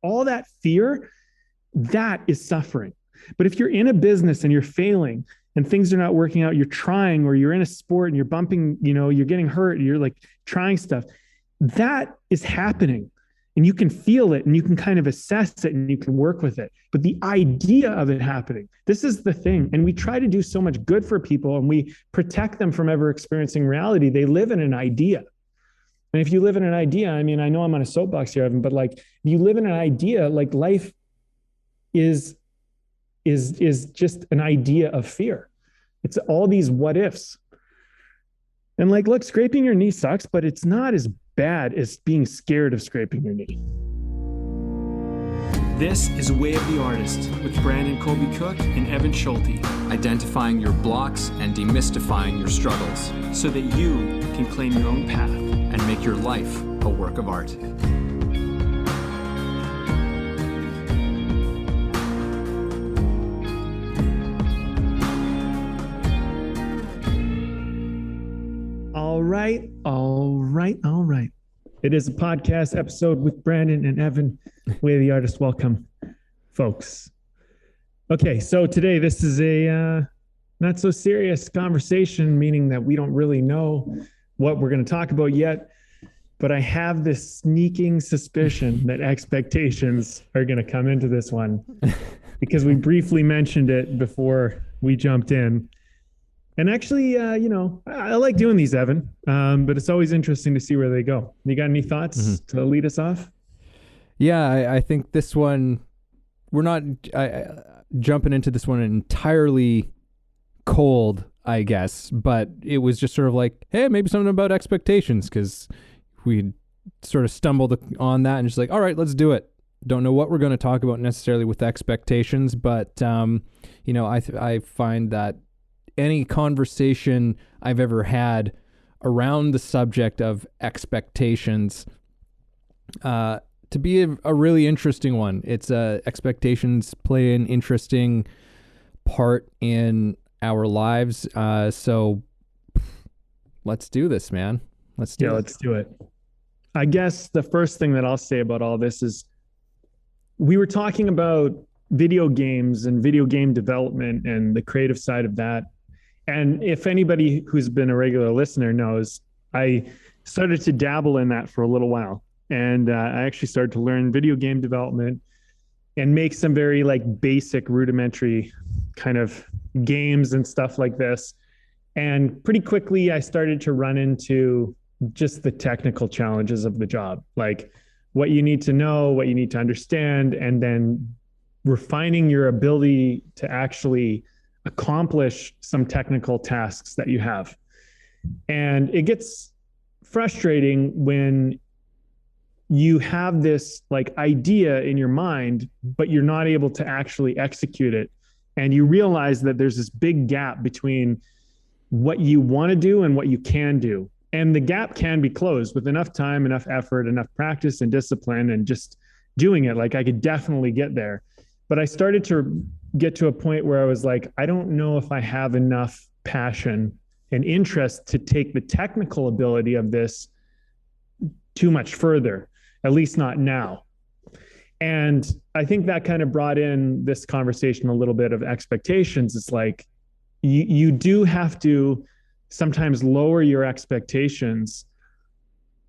all that fear, that is suffering. But if you're in a business and you're failing and things are not working out, you're trying, or you're in a sport and you're bumping, you're getting hurt, you're like trying stuff, that is happening. And you can feel it and you can kind of assess it and you can work with it. But the idea of it happening, this is the thing. And we try to do so much good for people and we protect them from ever experiencing reality. They live in an idea. And if you live in an idea, I mean, I know I'm on a soapbox here, Evan, but like if you live in an idea, like life is just an idea of fear. It's all these what ifs. And like, look, scraping your knee sucks, but it's not as bad as being scared of scraping your knee. This is Way of the Artist with Brandon Colby Cook and Evan Schulte. Identifying your blocks and demystifying your struggles so that you can claim your own path and make your life a work of art. All right. It is a podcast episode with Brandon and Evan, Way of the Artist. Welcome, folks. Okay, so today this is a not so serious conversation, meaning that we don't really know what we're going to talk about yet, but I have this sneaking suspicion that expectations are going to come into this one because we briefly mentioned it before we jumped in. And actually, I like doing these, Evan, but it's always interesting to see where they go. You got any thoughts to lead us off? Yeah, I think this one, we're not jumping into this one entirely cold, I guess, but it was just sort of like, hey, maybe something about expectations, because we sort of stumbled on that and just like, all right, let's do it. Don't know what we're going to talk about necessarily with expectations, but, I find that any conversation I've ever had around the subject of expectations to be a really interesting one. It's expectations play an interesting part in our lives. So let's do this, man. Let's do it. I guess the first thing that I'll say about all this is we were talking about video games and video game development and the creative side of that. And if anybody who's been a regular listener knows, I started to dabble in that for a little while. And I actually started to learn video game development and make some very like basic rudimentary kind of games and stuff like this. And pretty quickly, I started to run into just the technical challenges of the job, like what you need to know, what you need to understand, and then refining your ability to actually accomplish some technical tasks that you have. And it gets frustrating when you have this like idea in your mind, but you're not able to actually execute it. And you realize that there's this big gap between what you want to do and what you can do. And the gap can be closed with enough time, enough effort, enough practice and discipline and just doing it. Like I could definitely get there. But I started to get to a point where I was like, I don't know if I have enough passion and interest to take the technical ability of this too much further, at least not now. And I think that kind of brought in this conversation a little bit of expectations. It's like, you do have to sometimes lower your expectations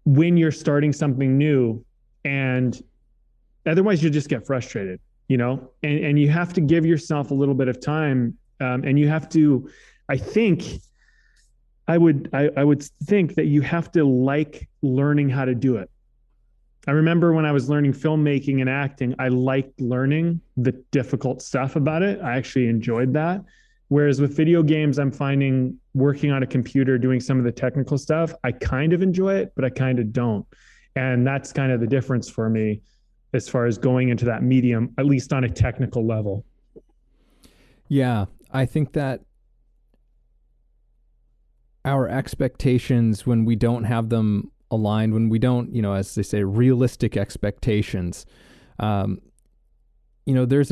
when you're starting something new, and otherwise you'll just get frustrated. And you have to give yourself a little bit of time. And you have to, I would think that you have to like learning how to do it. I remember when I was learning filmmaking and acting, I liked learning the difficult stuff about it. I actually enjoyed that. Whereas with video games, I'm finding working on a computer, doing some of the technical stuff, I kind of enjoy it, but I kind of don't. And that's kind of the difference for me as far as going into that medium, at least on a technical level. Yeah, I think that our expectations, when we don't have them aligned, when we don't, as they say, realistic expectations, there's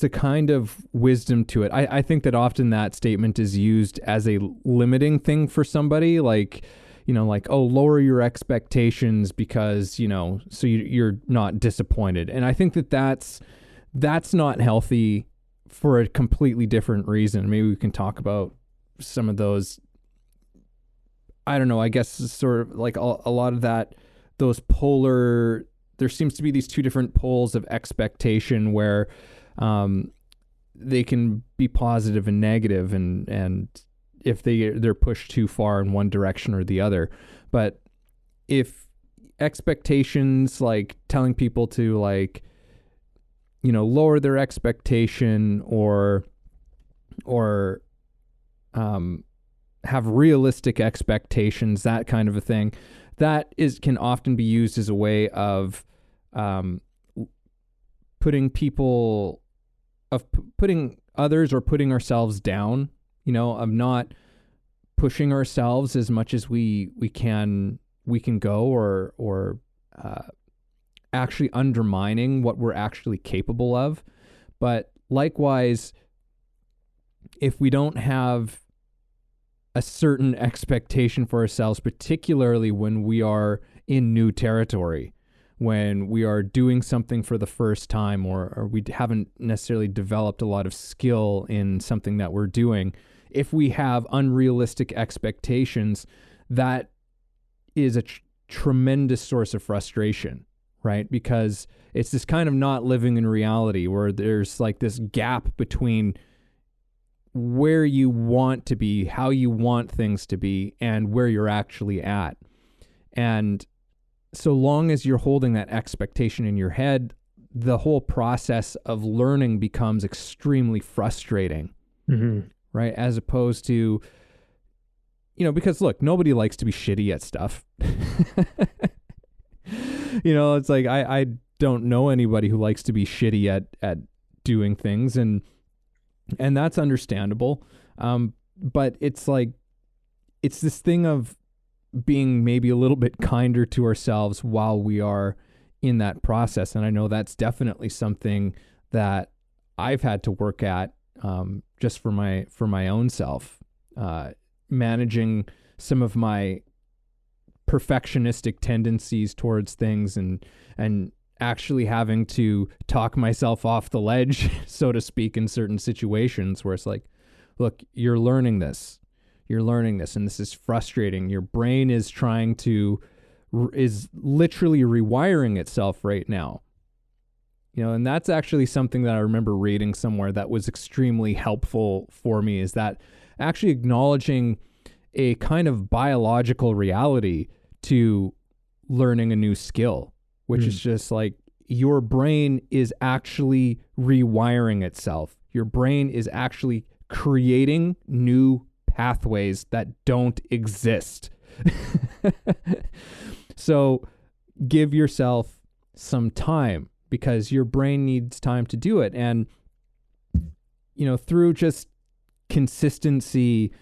a kind of wisdom to it. I think that often that statement is used as a limiting thing for somebody. Like, like, oh, lower your expectations because, so you're not disappointed. And I think that's not healthy for a completely different reason. Maybe we can talk about some of those. I don't know. I guess sort of like a lot of that, those polar, there seems to be these two different poles of expectation where they can be positive and negative, and if they're pushed too far in one direction or the other. But if expectations, like telling people to like, lower their expectation or have realistic expectations, that kind of a thing, that can often be used as a way of putting others or putting ourselves down, of not pushing ourselves as much as we can go, or actually undermining what we're actually capable of. But likewise, if we don't have a certain expectation for ourselves, particularly when we are in new territory, when we are doing something for the first time, or we haven't necessarily developed a lot of skill in something that we're doing, if we have unrealistic expectations, that is a tremendous source of frustration, right? Because it's this kind of not living in reality where there's like this gap between where you want to be, how you want things to be, and where you're actually at. And so long as you're holding that expectation in your head, the whole process of learning becomes extremely frustrating, right? As opposed to, because look, nobody likes to be shitty at stuff. It's like, I don't know anybody who likes to be shitty at doing things, and that's understandable. But it's like, it's this thing of being maybe a little bit kinder to ourselves while we are in that process. And I know that's definitely something that I've had to work at, just for my own self, managing some of my perfectionistic tendencies towards things, and actually having to talk myself off the ledge, so to speak, in certain situations where it's like, look, you're learning this, and this is frustrating. Your brain is is literally rewiring itself right now. And that's actually something that I remember reading somewhere that was extremely helpful for me, is that actually acknowledging a kind of biological reality to learning a new skill, which is just like, your brain is actually rewiring itself. Your brain is actually creating new pathways that don't exist. So give yourself some time, because your brain needs time to do it. And, through just consistency,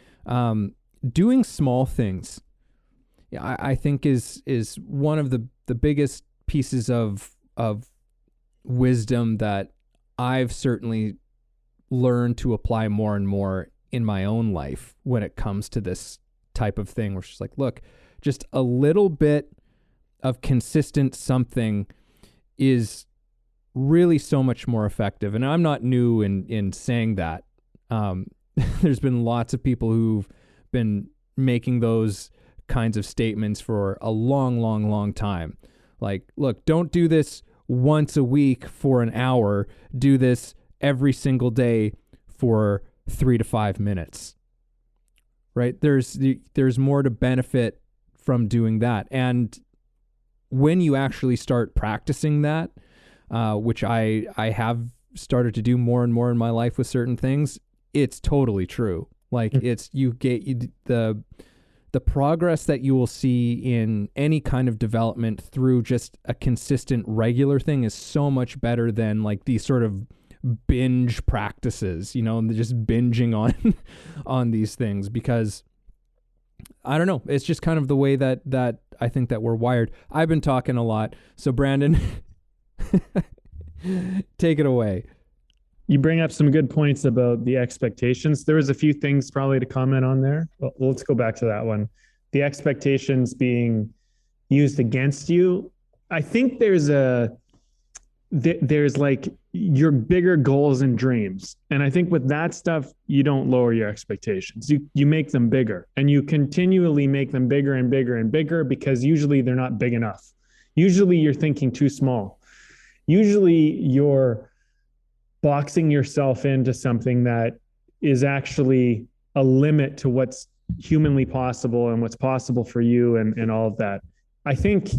doing small things, I think is one of the biggest pieces of wisdom that I've certainly learned to apply more and more in my own life when it comes to this type of thing, where it's just like, look, just a little bit of consistent something is really so much more effective. And I'm not new in saying that. There's been lots of people who've been making those kinds of statements for a long, long, long time. Like, look, don't do this once a week for an hour. Do this every single day for 3 to 5 minutes. Right? There's more to benefit from doing that. And when you actually start practicing that, which I have started to do more and more in my life with certain things, it's totally true. Like, the progress that you will see in any kind of development through just a consistent regular thing is so much better than like these sort of binge practices, and just binging on these things, because I don't know, it's just kind of the way that I think that we're wired. I've been talking a lot, so Brandon, take it away. You bring up some good points about the expectations. There was a few things probably to comment on there. Well, let's go back to that one. the expectations being used against you, I think there's like your bigger goals and dreams. And I think with that stuff, you don't lower your expectations. You make them bigger, and you continually make them bigger and bigger and bigger, because usually they're not big enough. Usually you're thinking too small. Usually you're boxing yourself into something that is actually a limit to what's humanly possible and what's possible for you, and all of that. I think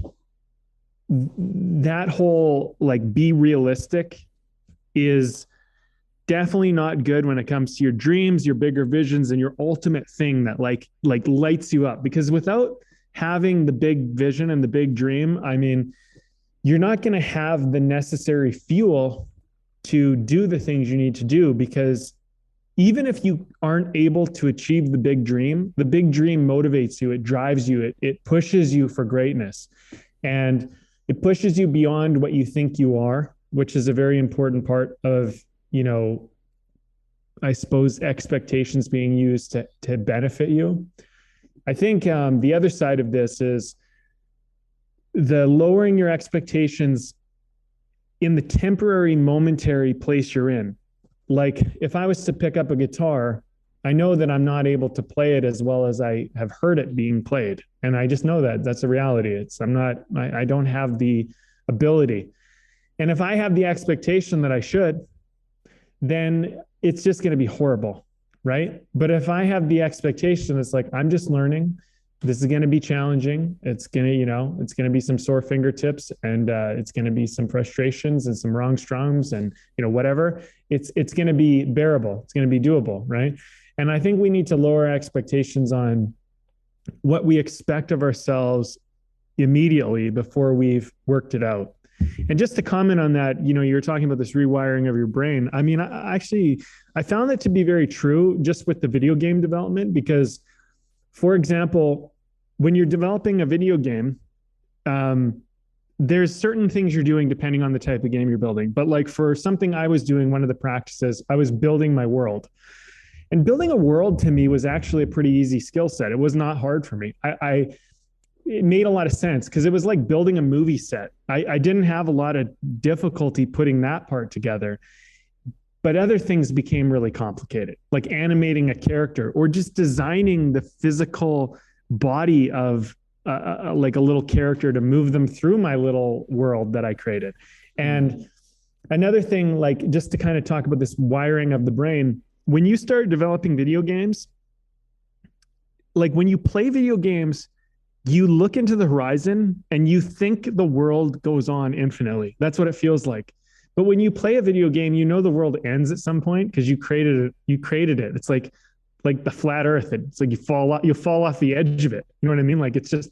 that whole like be realistic is definitely not good when it comes to your dreams, your bigger visions, and your ultimate thing that like lights you up. Because without having the big vision and the big dream, I mean, you're not going to have the necessary fuel to do the things you need to do. Because even if you aren't able to achieve the big dream motivates you, it drives you, it pushes you for greatness, and it pushes you beyond what you think you are, which is a very important part of, I suppose, expectations being used to benefit you. I think the other side of this is the lowering your expectations in the temporary, momentary place you're in. Like if I was to pick up a guitar, I know that I'm not able to play it as well as I have heard it being played. And I just know that that's a reality. I don't have the ability. And if I have the expectation that I should, then it's just going to be horrible. Right. But if I have the expectation, it's like, I'm just learning. This is going to be challenging. It's going to, it's going to be some sore fingertips, and it's going to be some frustrations and some wrong strums, and, whatever. It's going to be bearable. It's going to be doable. Right. And I think we need to lower expectations on what we expect of ourselves immediately before we've worked it out. And just to comment on that, you were talking about this rewiring of your brain. I mean, I found that to be very true just with the video game development, because, for example, when you're developing a video game, there's certain things you're doing depending on the type of game you're building. But like for something I was doing, one of the practices, I was building my world. And building a world to me was actually a pretty easy skill set. It was not hard for me. It made a lot of sense because it was like building a movie set. I didn't have a lot of difficulty putting that part together. But other things became really complicated, like animating a character or just designing the physical body of like a little character to move them through my little world that I created. And another thing, like just to kind of talk about this wiring of the brain, when you start developing video games, like when you play video games, you look into the horizon and you think the world goes on infinitely. That's what it feels like. But when you play a video game, the world ends at some point because you created it. It's like the flat earth. It's like you fall off the edge of it. You know what I mean? Like it's just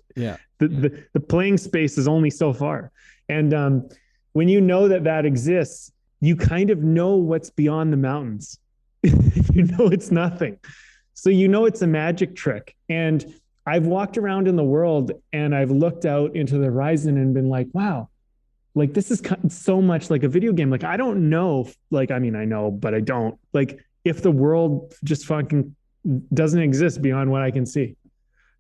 the playing space is only so far. And when you know that exists, you kind of know what's beyond the mountains. It's nothing. So it's a magic trick. And I've walked around in the world and I've looked out into the horizon and been like, wow, like this is so much like a video game. Like, I don't know, like, I mean, I know, but I don't, like, if the world just fucking doesn't exist beyond what I can see.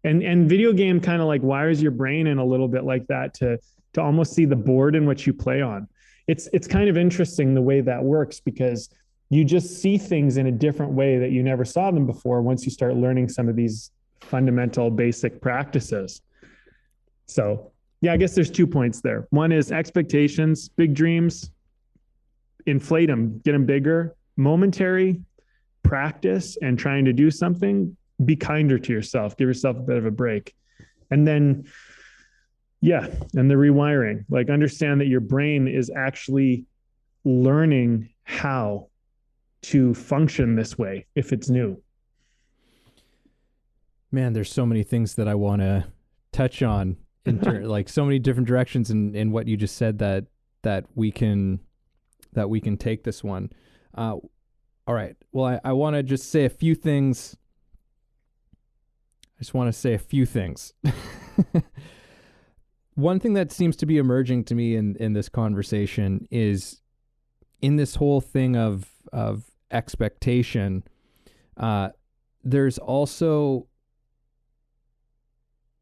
And video game kind of like wires your brain in a little bit like that to almost see the board in which you play on. It's kind of interesting the way that works, because you just see things in a different way that you never saw them before once you start learning some of these fundamental basic practices. So yeah, I guess there's 2 points there. One is expectations, big dreams, inflate them, get them bigger. Momentary practice and trying to do something, be kinder to yourself, give yourself a bit of a break. And then, and the rewiring, like understand that your brain is actually learning how to function this way if it's new. Man, there's so many things that I want to touch on like so many different directions in what you just said that we can take this one. All right. Well, I want to just say a few things. I just want to say a few things. One thing that seems to be emerging to me in this conversation is in this whole thing of expectation, there's also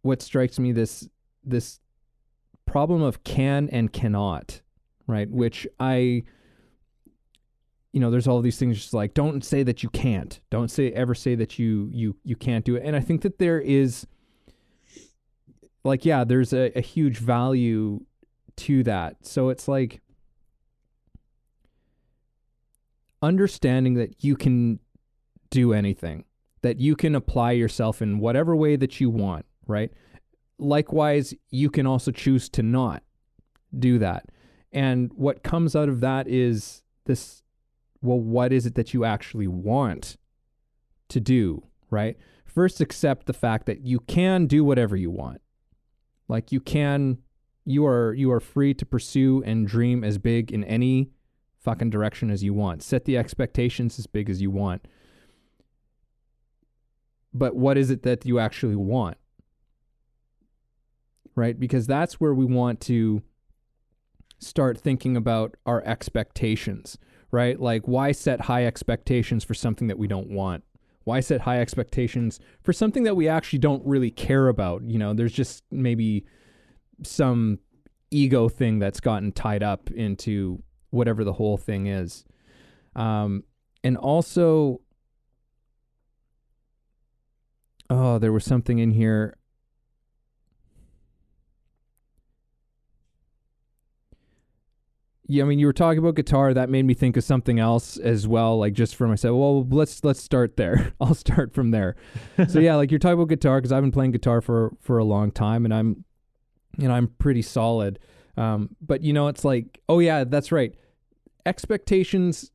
what strikes me, this problem of can and cannot, right? Which there's all these things just like, don't say that you can't. Don't ever say that you can't do it. And I think that there is like, yeah, there's a huge value to that. So it's like understanding that you can do anything, that you can apply yourself in whatever way that you want, right? Likewise, you can also choose to not do that. And what comes out of that is this, well, what is it that you actually want to do, right? First, accept the fact that you can do whatever you want. Like you are free to pursue and dream as big in any fucking direction as you want. Set the expectations as big as you want. But what is it that you actually want? Right? Because that's where we want to start thinking about our expectations, right? Like, why set high expectations for something that we don't want? Why set high expectations for something that we actually don't really care about? There's just maybe some ego thing that's gotten tied up into whatever the whole thing is. And also, there was something in here. Yeah, I mean, you were talking about guitar. That made me think of something else as well, like just for myself. Well, let's start there. I'll start from there. So yeah, like you're talking about guitar, because I've been playing guitar for a long time, and I'm pretty solid. But it's like, oh yeah, that's right. Expectations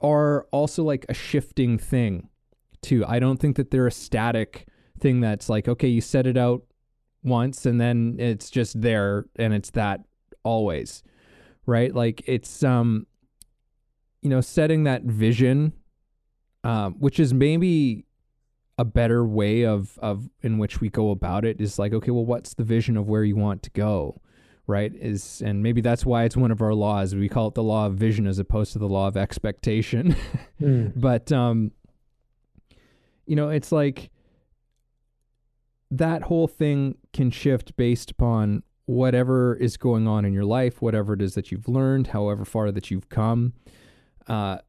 are also like a shifting thing too. I don't think that they're a static thing that's like, okay, you set it out once and then it's just there and it's that always. Right? Like it's, setting that vision, which is maybe a better way of in which we go about it, is like, okay, well, what's the vision of where you want to go? Right? And maybe that's why it's one of our laws. We call it the law of vision as opposed to the law of expectation. But, it's like that whole thing can shift based upon whatever is going on in your life, whatever it is that you've learned, however far that you've come. But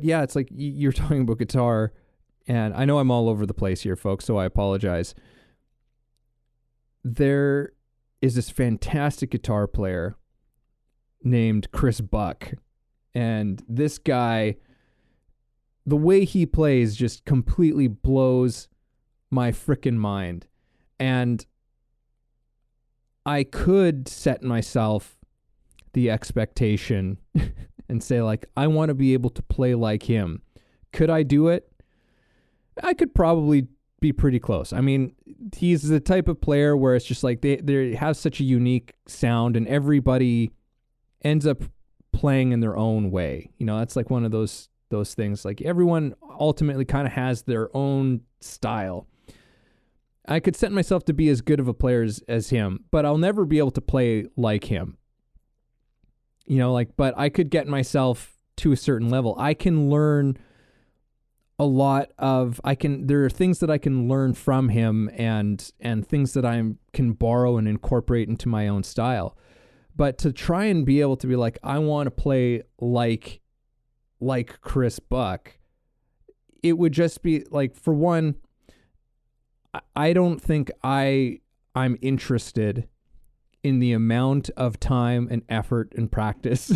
yeah, it's like you're talking about guitar, and I know I'm all over the place here, folks, so I apologize. There is this fantastic guitar player named Chris Buck, and this guy, the way he plays just completely blows my frickin' mind. And I could set myself the expectation and say, like, I want to be able to play like him. Could I do it? I could probably be pretty close. I mean, he's the type of player where it's just like they have such a unique sound, and everybody ends up playing in their own way. That's like one of those things. Like everyone ultimately kind of has their own style. I could set myself to be as good of a player as him, but I'll never be able to play like him. But I could get myself to a certain level. I can learn a lot there are things that I can learn from him and things that I can borrow and incorporate into my own style. But to try and be able to be like, I want to play like Chris Buck, it would just be like, for one, I don't think I'm interested in the amount of time and effort and practice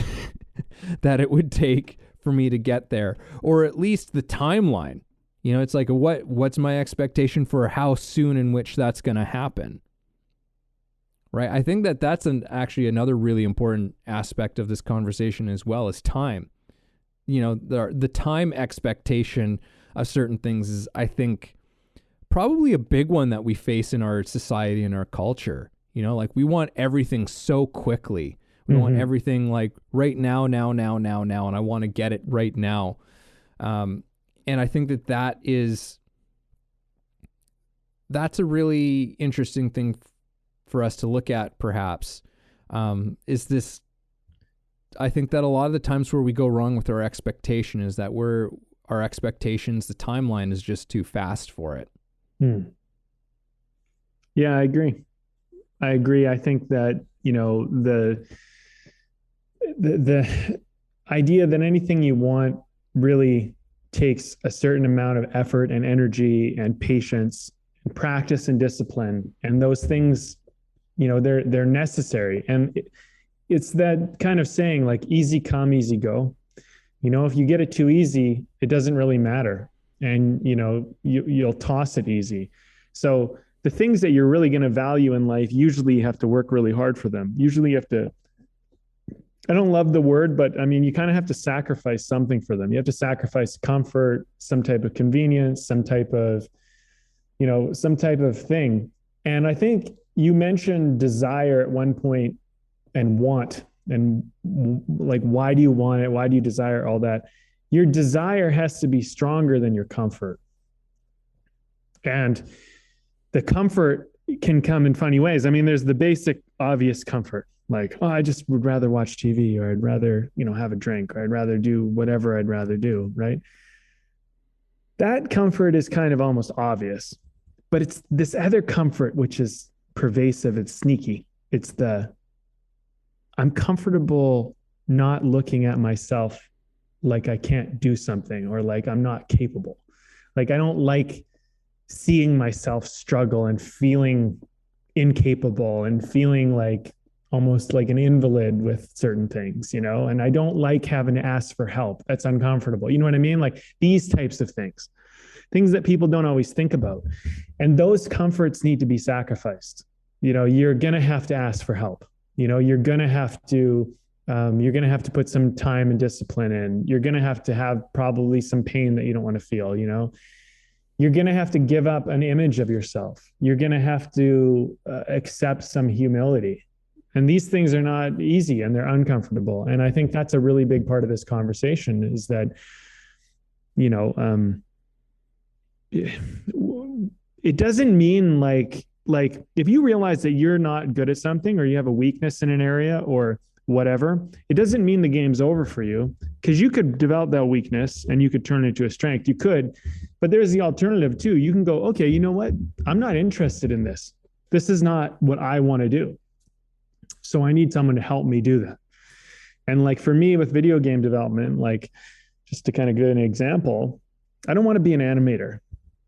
that it would take for me to get there, or at least the timeline. It's like, what's my expectation for how soon in which that's going to happen? Right? I think that's actually another really important aspect of this conversation as well, is time. The time expectation of certain things is, I think, probably a big one that we face in our society and our culture. Like we want everything so quickly. We want everything like right now, and I want to get it right now. And I think that's a really interesting thing for us to look at, perhaps, is this. I think that a lot of the times where we go wrong with our expectation is that our expectations, the timeline is just too fast for it. Yeah, I agree. I agree. I think that, the idea that anything you want really takes a certain amount of effort and energy and patience and practice and discipline. And those things, they're necessary. And it's that kind of saying like easy come, easy go. If you get it too easy, it doesn't really matter. And you'll toss it easy. So the things that you're really going to value in life, usually you have to work really hard for them. Usually you have to, I don't love the word, but I mean, you kind of have to sacrifice something for them. You have to sacrifice comfort, some type of convenience, some type of thing. And I think you mentioned desire at one point and want, and like, why do you want it? Why do you desire all that? Your desire has to be stronger than your comfort. And the comfort can come in funny ways. I mean, there's the basic obvious comfort, like, oh, I just would rather watch TV, or I'd rather, have a drink, or I'd rather do whatever I'd rather do, right? That comfort is kind of almost obvious, but it's this other comfort which is pervasive, it's sneaky. It's I'm comfortable not looking at myself like I can't do something, or like I'm not capable. Like, I don't like seeing myself struggle and feeling incapable and feeling like almost like an invalid with certain things, and I don't like having to ask for help. That's uncomfortable. You know what I mean? Like these types of things that people don't always think about. And those comforts need to be sacrificed. You're going to have to ask for help. You're going to have to put some time and discipline in. You're going to have probably some pain that you don't want to feel. You're going to have to give up an image of yourself. You're going to have to accept some humility. And these things are not easy, and they're uncomfortable. And I think that's a really big part of this conversation, is that, it doesn't mean like if you realize that you're not good at something, or you have a weakness in an area or whatever, it doesn't mean the game's over for you, because you could develop that weakness and you could turn it into a strength. You could, but there's the alternative too. You can go, okay, you know what? I'm not interested in this. This is not what I want to do. So I need someone to help me do that. And like for me with video game development, like just to kind of give an example, I don't want to be an animator.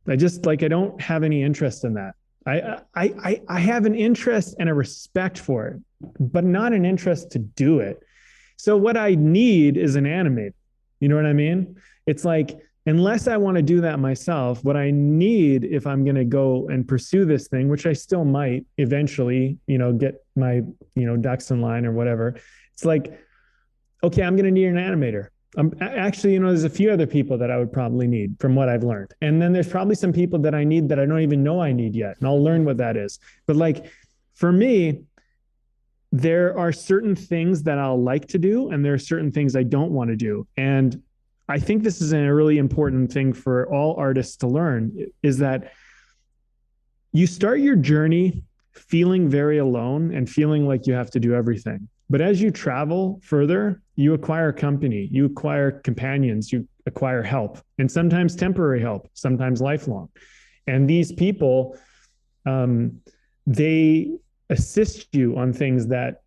I don't have any interest in that. I have an interest and a respect for it, but not an interest to do it. So what I need is an animator. You know what I mean? It's like, unless I want to do that myself, what I need, if I'm going to go and pursue this thing, which I still might eventually, get my, ducks in line or whatever. It's like, okay, I'm going to need an animator. Actually, there's a few other people that I would probably need from what I've learned. And then there's probably some people that I need that I don't even know I need yet. And I'll learn what that is. But like, for me, there are certain things that I'll like to do, and there are certain things I don't want to do. And I think this is a really important thing for all artists to learn, is that you start your journey feeling very alone and feeling like you have to do everything. But as you travel further, you acquire company, you acquire companions, you acquire help, and sometimes temporary help, sometimes lifelong. And these people, they assist you on things that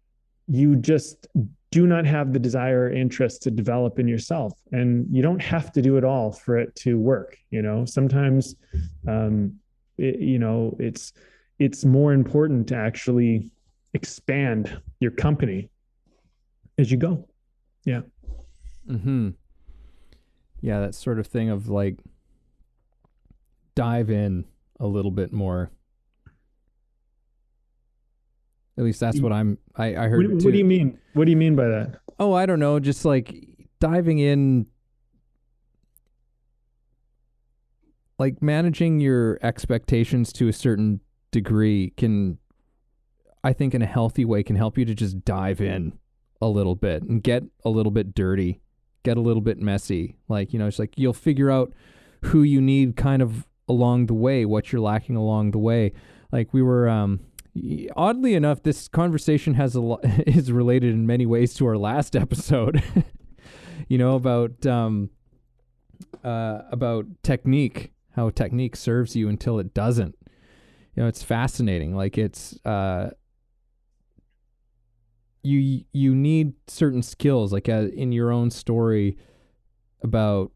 you just do not have the desire or interest to develop in yourself. And you don't have to do it all for it to work. Sometimes, it's more important to actually expand your company as you go. Yeah. Mm-hmm. Yeah, that sort of thing of like dive in a little bit more. At least that's what I heard. What do you mean? What do you mean by that? Oh, I don't know. Just like diving in, like managing your expectations to a certain degree can, I think in a healthy way, can help you to just dive in a little bit and get a little bit dirty, get a little bit messy. Like, it's like you'll figure out who you need kind of along the way, what you're lacking along the way. Like we were, oddly enough, this conversation is related in many ways to our last episode, about technique, how technique serves you until it doesn't. it's fascinating. Like it's, you need certain skills, like in your own story about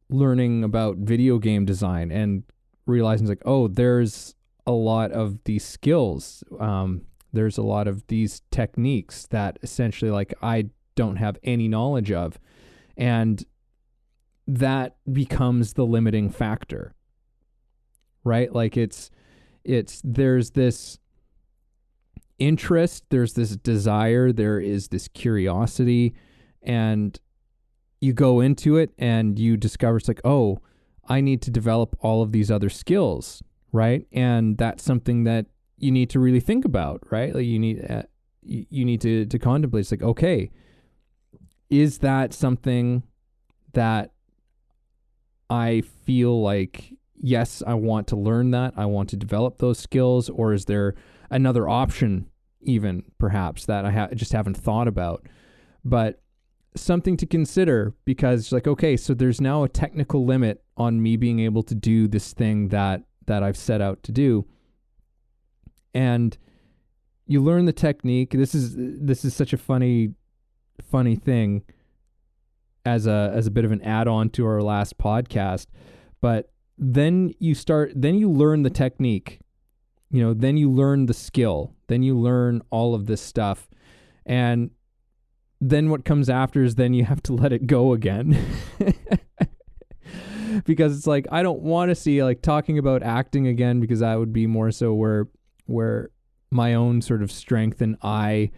learning about video game design and realizing like, oh, there's a lot of these skills. There's a lot of these techniques that essentially like I don't have any knowledge of. And that becomes the limiting factor, right? Like there's this interest, there's this desire, there is this curiosity, and you go into it and you discover it's like, oh, I need to develop all of these other skills, right? And that's something that you need to really think about, right? Like you need to contemplate. It's like, okay, is that something that I feel like, yes, I want to learn that, I want to develop those skills, or is there another option even perhaps that I just haven't thought about? But something to consider, because it's like, okay, so there's now a technical limit on me being able to do this thing that I've set out to do. And you learn the technique. This is such a funny thing as a bit of an add-on to our last podcast. But then you learn the technique, then you learn the skill, then you learn all of this stuff. And then what comes after is then you have to let it go again. Because it's like, I don't want to see like talking about acting again, because that would be more so where my own sort of strength and I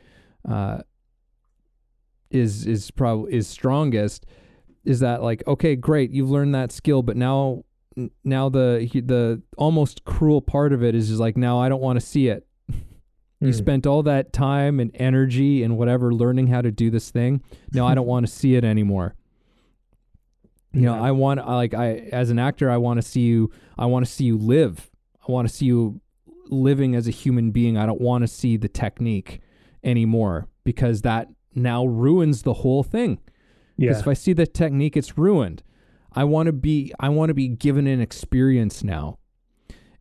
is strongest. Is that like, okay, great, you've learned that skill, but now the almost cruel part of it is just like, now I don't want to see it. You spent all that time and energy and whatever learning how to do this thing. Now I don't want to see it anymore. As an actor, I want to see you live. I want to see you living as a human being. I don't want to see the technique anymore, because that now ruins the whole thing. Because if I see the technique, it's ruined. I want to be given an experience now.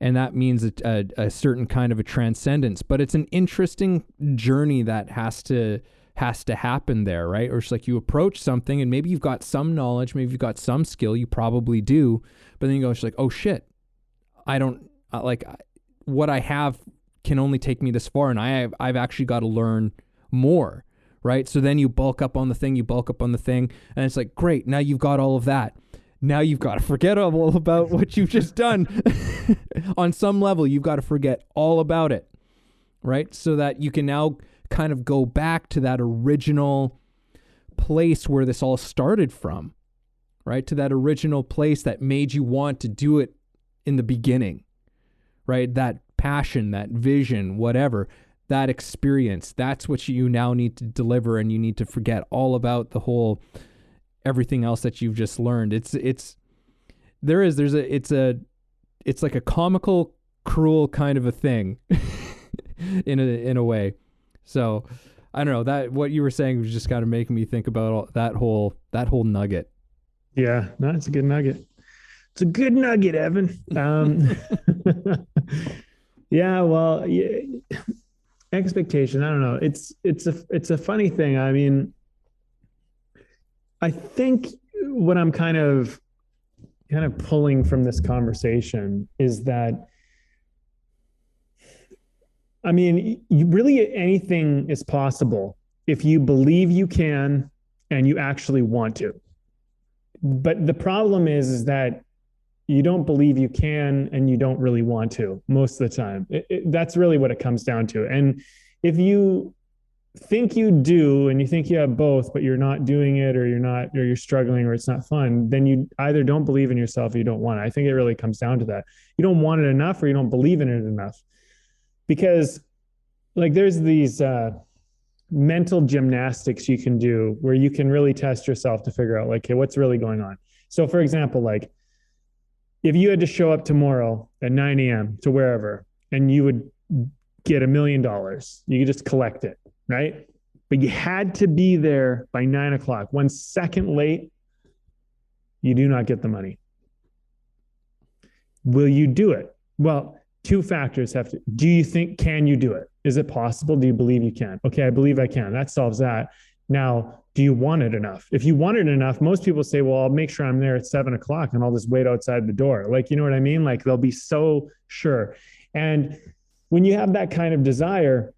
And that means a certain kind of a transcendence, but it's an interesting journey that has to happen there, right? Or it's like you approach something and maybe you've got some knowledge, maybe you've got some skill, you probably do, but then you go, it's like, oh shit, I don't what I have can only take me this far, and I've actually got to learn more, right? So then you bulk up on the thing, and it's like, great, now you've got all of that. Now you've got to forget all about what you've just done. On some level, you've got to forget all about it, right? So that you can now kind of go back to that original place where this all started from, right? To that original place that made you want to do it in the beginning, right? That passion, that vision, whatever, that experience, that's what you now need to deliver, and you need to forget all about everything else that you've just learned. It's like a comical, cruel kind of a thing in a way. So I don't know, that what you were saying was just kind of making me think about that whole nugget. Yeah, no, it's a good nugget. It's a good nugget, Evan. Yeah, well, expectation. I don't know. It's a funny thing. I mean, I think what I'm kind of pulling from this conversation is that, I mean, really anything is possible if you believe you can and you actually want to. But the problem is that you don't believe you can and you don't really want to most of the time. That's really what it comes down to. And if you think you do and you think you have both, but you're not doing it, or you're struggling, or it's not fun, then you either don't believe in yourself or you don't want it. I think it really comes down to that. You don't want it enough, or you don't believe in it enough. Because like there's these mental gymnastics you can do where you can really test yourself to figure out like, hey, what's really going on? So for example, like if you had to show up tomorrow at 9 a.m. to wherever, and you would get $1 million, you could just collect it, right? But you had to be there by 9 o'clock. 1 second late, you do not get the money. Will you do it? Well, two factors have to, do you think, can you do it? Is it possible? Do you believe you can? Okay, I believe I can. That solves that. Now, do you want it enough? If you want it enough, most people say, well, I'll make sure I'm there at 7 o'clock and I'll just wait outside the door. Like, you know what I mean? Like they'll be so sure. And when you have that kind of desire,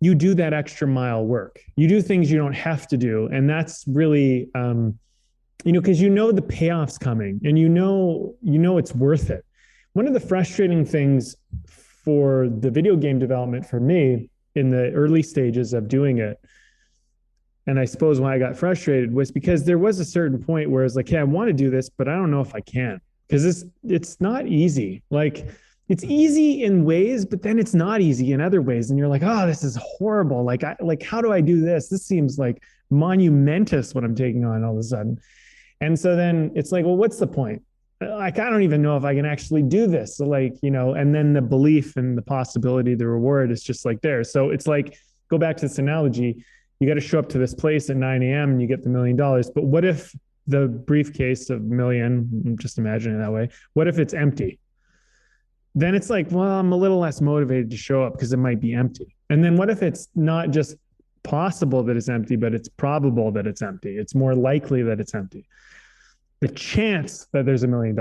you do that extra mile work. You do things you don't have to do. And that's really, because you know the payoff's coming and you know it's worth it. One of the frustrating things for the video game development for me in the early stages of doing it, and I suppose why I got frustrated, was because there was a certain point where it's like, hey, I want to do this, but I don't know if I can, because it's not easy. Like it's easy in ways, but then it's not easy in other ways. And you're like, oh, this is horrible. Like how do I do this? This seems like monumentous what I'm taking on all of a sudden. And so then it's like, well, what's the point? Like, I don't even know if I can actually do this. So like, and then the belief and the possibility, the reward is just like there. So it's like, go back to this analogy. You got to show up to this place at 9 a.m. and you get the $1 million. But what if the briefcase of $1 million, I'm just imagining it that way, what if it's empty? Then it's like, well, I'm a little less motivated to show up because it might be empty. And then what if it's not just possible that it's empty, but it's probable that it's empty? It's more likely that it's empty. The chance that there's $1 million.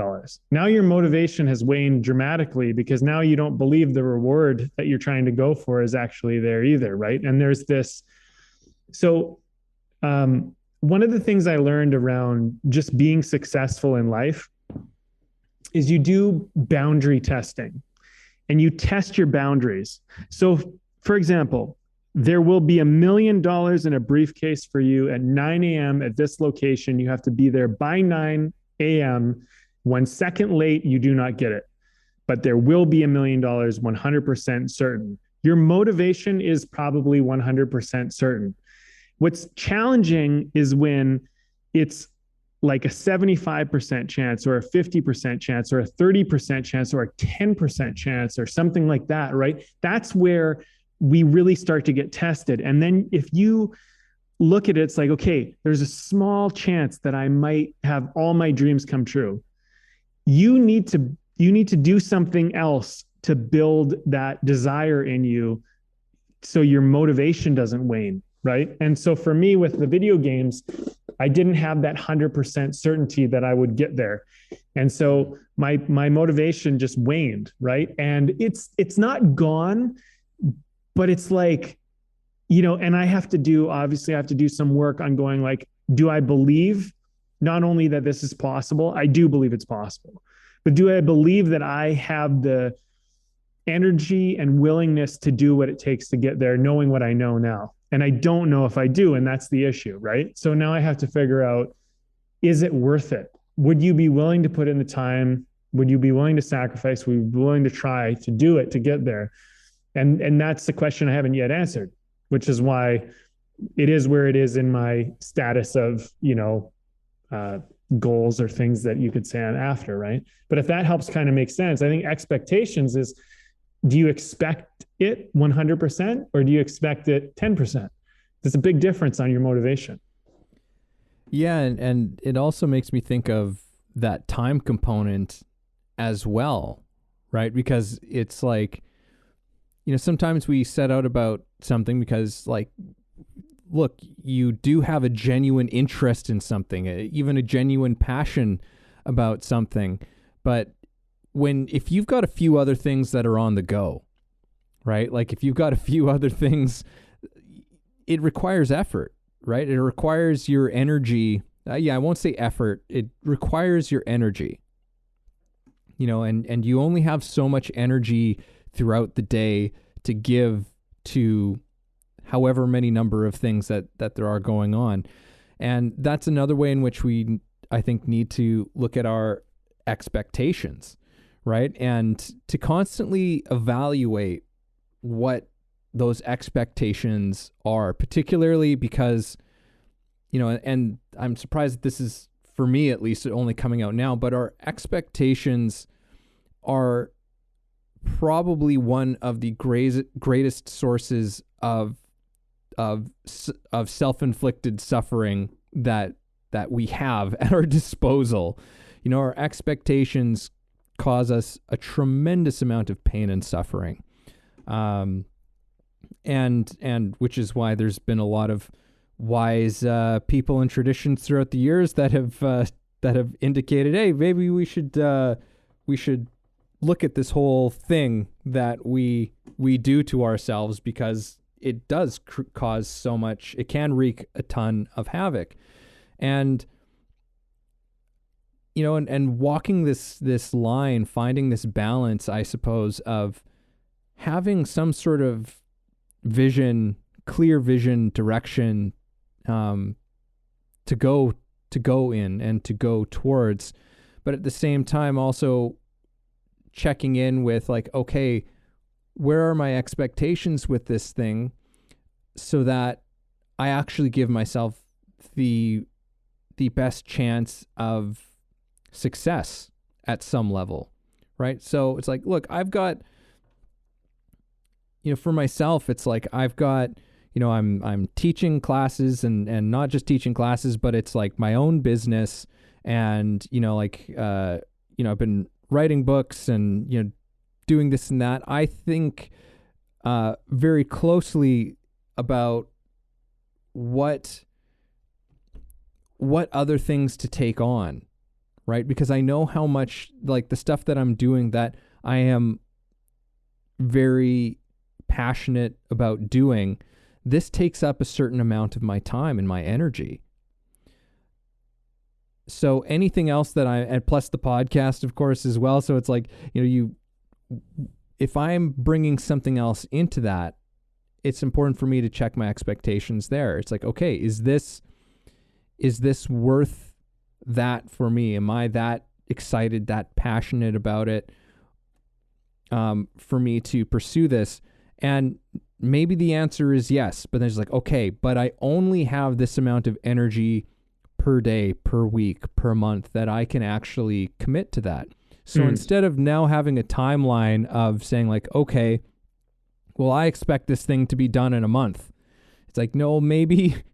Now your motivation has waned dramatically because now you don't believe the reward that you're trying to go for is actually there either, right? And there's this. So one of the things I learned around just being successful in life is you do boundary testing and you test your boundaries. So for example, there will be $1 million in a briefcase for you at 9 a.m. at this location. You have to be there by 9 a.m. 1 second late, you do not get it. But there will be $1 million, 100% certain. Your motivation is probably 100% certain. What's challenging is when it's like a 75% chance or a 50% chance or a 30% chance or a 10% chance or something like that, right? That's where we really start to get tested. And then if you look at it, it's like, okay, there's a small chance that I might have all my dreams come true. You need to do something else to build that desire in you so your motivation doesn't wane, right? And so for me with the video games, I didn't have that 100% certainty that I would get there. And so my motivation just waned, right? And it's not gone, but it's like, and I have to do some work on going like, do I believe not only that this is possible, I do believe it's possible, but do I believe that I have the energy and willingness to do what it takes to get there, knowing what I know now? And I don't know if I do. And that's the issue, right? So now I have to figure out, is it worth it? Would you be willing to put in the time? Would you be willing to sacrifice? Would you be willing to try to do it to get there? And that's the question I haven't yet answered, which is why it is where it is in my status of, goals or things that you could say I'm after, right? But if that helps kind of make sense, I think expectations is, do you expect it 100% or do you expect it 10%? There's a big difference on your motivation. Yeah, and it also makes me think of that time component as well, right? Because it's like, sometimes we set out about something because, like, look, you do have a genuine interest in something, even a genuine passion about something. But if you've got a few other things that are on the go, right? Like if you've got a few other things, it requires effort, right? It requires your energy. I won't say effort. It requires your energy, and you only have so much energy throughout the day to give to however many number of things that there are going on. And that's another way in which we, I think, need to look at our expectations, right? And to constantly evaluate what those expectations are, particularly because, and I'm surprised that this is, for me at least, only coming out now, but our expectations are probably one of the greatest sources of self-inflicted suffering that we have at our disposal. Our expectations cause us a tremendous amount of pain and suffering. And which is why there's been a lot of wise people and traditions throughout the years that have indicated, hey, maybe we should look at this whole thing that we do to ourselves, because it does cause so much. It can wreak a ton of havoc, and and walking this line, finding this balance, I suppose, of having some sort of vision, clear vision, direction to go in and to go towards, but at the same time also checking in with, like, okay, where are my expectations with this thing, so that I actually give myself the best chance of success at some level, right? So it's like, look, I've got, for myself, it's like I've got, I'm teaching classes, and not just teaching classes, but it's like my own business, and I've been writing books and doing this and that. I think very closely about what other things to take on, right? Because I know how much, like, the stuff that I'm doing that I am very passionate about doing, this takes up a certain amount of my time and my energy. So anything else that and plus the podcast, of course, as well. So it's like, if I'm bringing something else into that, it's important for me to check my expectations there. It's like, okay, is this worth that for me? Am I that excited, that passionate about it, for me to pursue this? And maybe the answer is yes, but then it's like, okay, but I only have this amount of energy per day, per week, per month that I can actually commit to that. So instead of now having a timeline of saying, like, okay, well, I expect this thing to be done in a month. It's like, no, maybe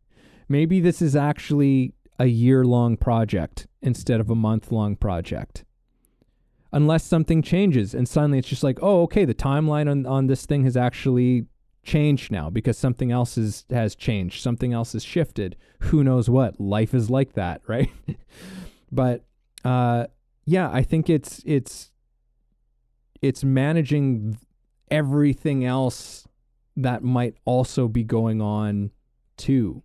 this is actually a year-long project instead of a month-long project. Unless something changes and suddenly it's just like, oh, okay, the timeline on this thing has actually changed now because something else has changed. Something else has shifted. Who knows what? Life is like that, right? But yeah, I think it's managing everything else that might also be going on too,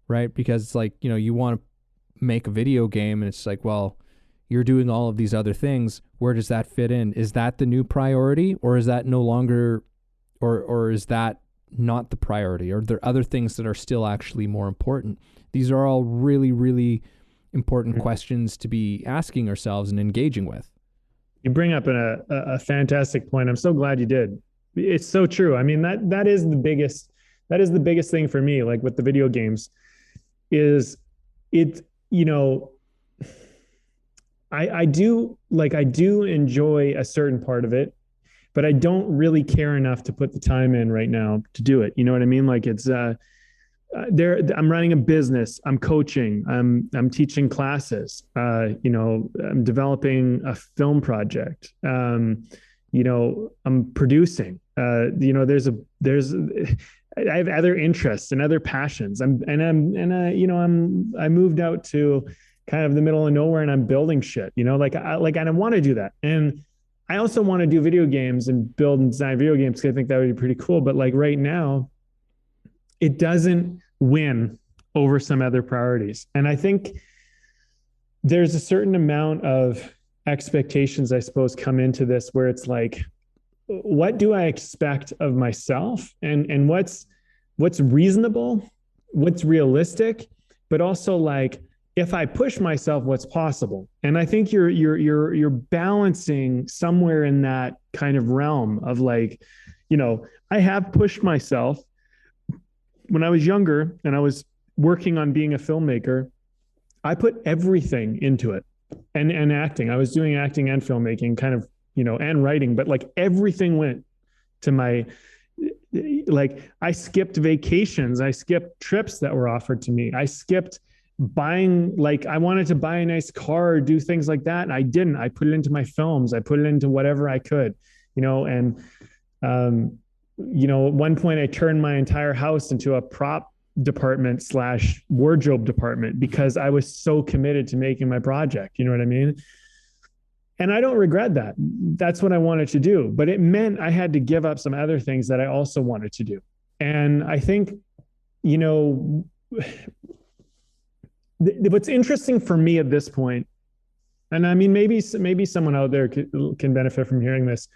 right? Because it's like, you want to make a video game and it's like, well, you're doing all of these other things. Where does that fit in? Is that the new priority, or is that no longer, or is that not the priority? Or are there other things that are still actually more important? These are all really, really important questions to be asking ourselves and engaging with. You bring up a fantastic point. I'm so glad you did. It's so true. I mean, that is the biggest thing for me, like with the video games, is it, I do enjoy a certain part of it, but I don't really care enough to put the time in right now to do it. You know what I mean? Like it's I'm running a business, I'm coaching, I'm teaching classes, I'm developing a film project, I'm producing, I have other interests and other passions. I moved out to kind of the middle of nowhere and I'm building shit, and I want to do that. And I also want to do video games and build and design video games because I think that would be pretty cool. But like right now, it doesn't win over some other priorities. And I think there's a certain amount of expectations, I suppose, come into this where it's like, what do I expect of myself, and what's reasonable, what's realistic, but also like, if I push myself, what's possible? And I think you're balancing somewhere in that kind of realm of like, I have pushed myself. When I was younger and I was working on being a filmmaker, I put everything into it, and acting. I was doing acting and filmmaking, kind of, and writing, but like everything went to my, like I skipped vacations. I skipped trips that were offered to me. I skipped buying, like I wanted to buy a nice car or do things like that. And I didn't. I put it into my films. I put it into whatever I could, and at one point I turned my entire house into a prop department / wardrobe department because I was so committed to making my project. You know what I mean? And I don't regret that. That's what I wanted to do, but it meant I had to give up some other things that I also wanted to do. And I think, what's interesting for me at this point, and I mean, maybe someone out there can benefit from hearing this.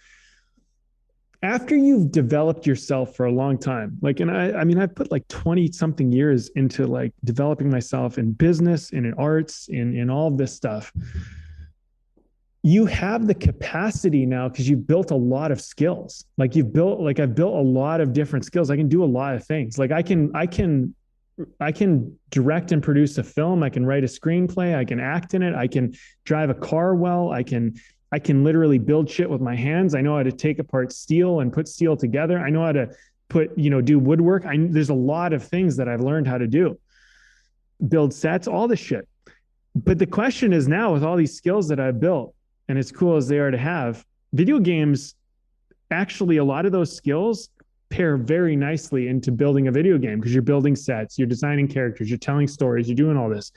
After you've developed yourself for a long time, like, and I mean, I've put like 20 something years into like developing myself in business and in arts, in all of this stuff. You have the capacity now because you've built a lot of skills. Like I've built a lot of different skills. I can do a lot of things. Like I can direct and produce a film. I can write a screenplay. I can act in it. I can drive a car well. I can literally build shit with my hands. I know how to take apart steel and put steel together. I know how to do woodwork. There's a lot of things that I've learned how to do. Build sets, all this shit. But the question is now, with all these skills that I've built, and as cool as they are to have, video games, actually a lot of those skills pair very nicely into building a video game because you're building sets, you're designing characters, you're telling stories, you're doing all this.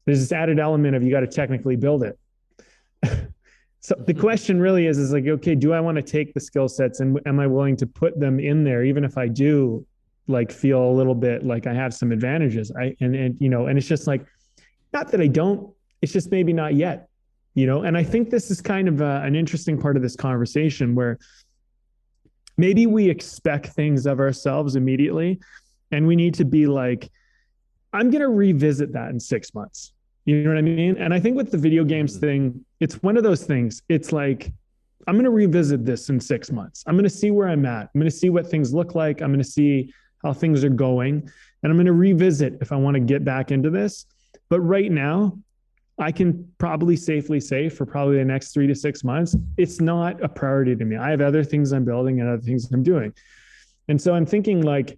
There's this added element of you got to technically build it. So the question really is like, okay, do I want to take the skill sets and am I willing to put them in there, even if I do like feel a little bit like I have some advantages? And it's just like, not that I don't, it's just maybe not yet. And I think this is kind of an interesting part of this conversation where maybe we expect things of ourselves immediately and we need to be like, I'm going to revisit that in 6 months. You know what I mean? And I think with the video games thing, it's one of those things. It's like, I'm going to revisit this in 6 months. I'm going to see where I'm at. I'm going to see what things look like. I'm going to see how things are going. And I'm going to revisit if I want to get back into this. But right now, I can probably safely say for probably the next 3 to 6 months, it's not a priority to me. I have other things I'm building and other things I'm doing. And so I'm thinking like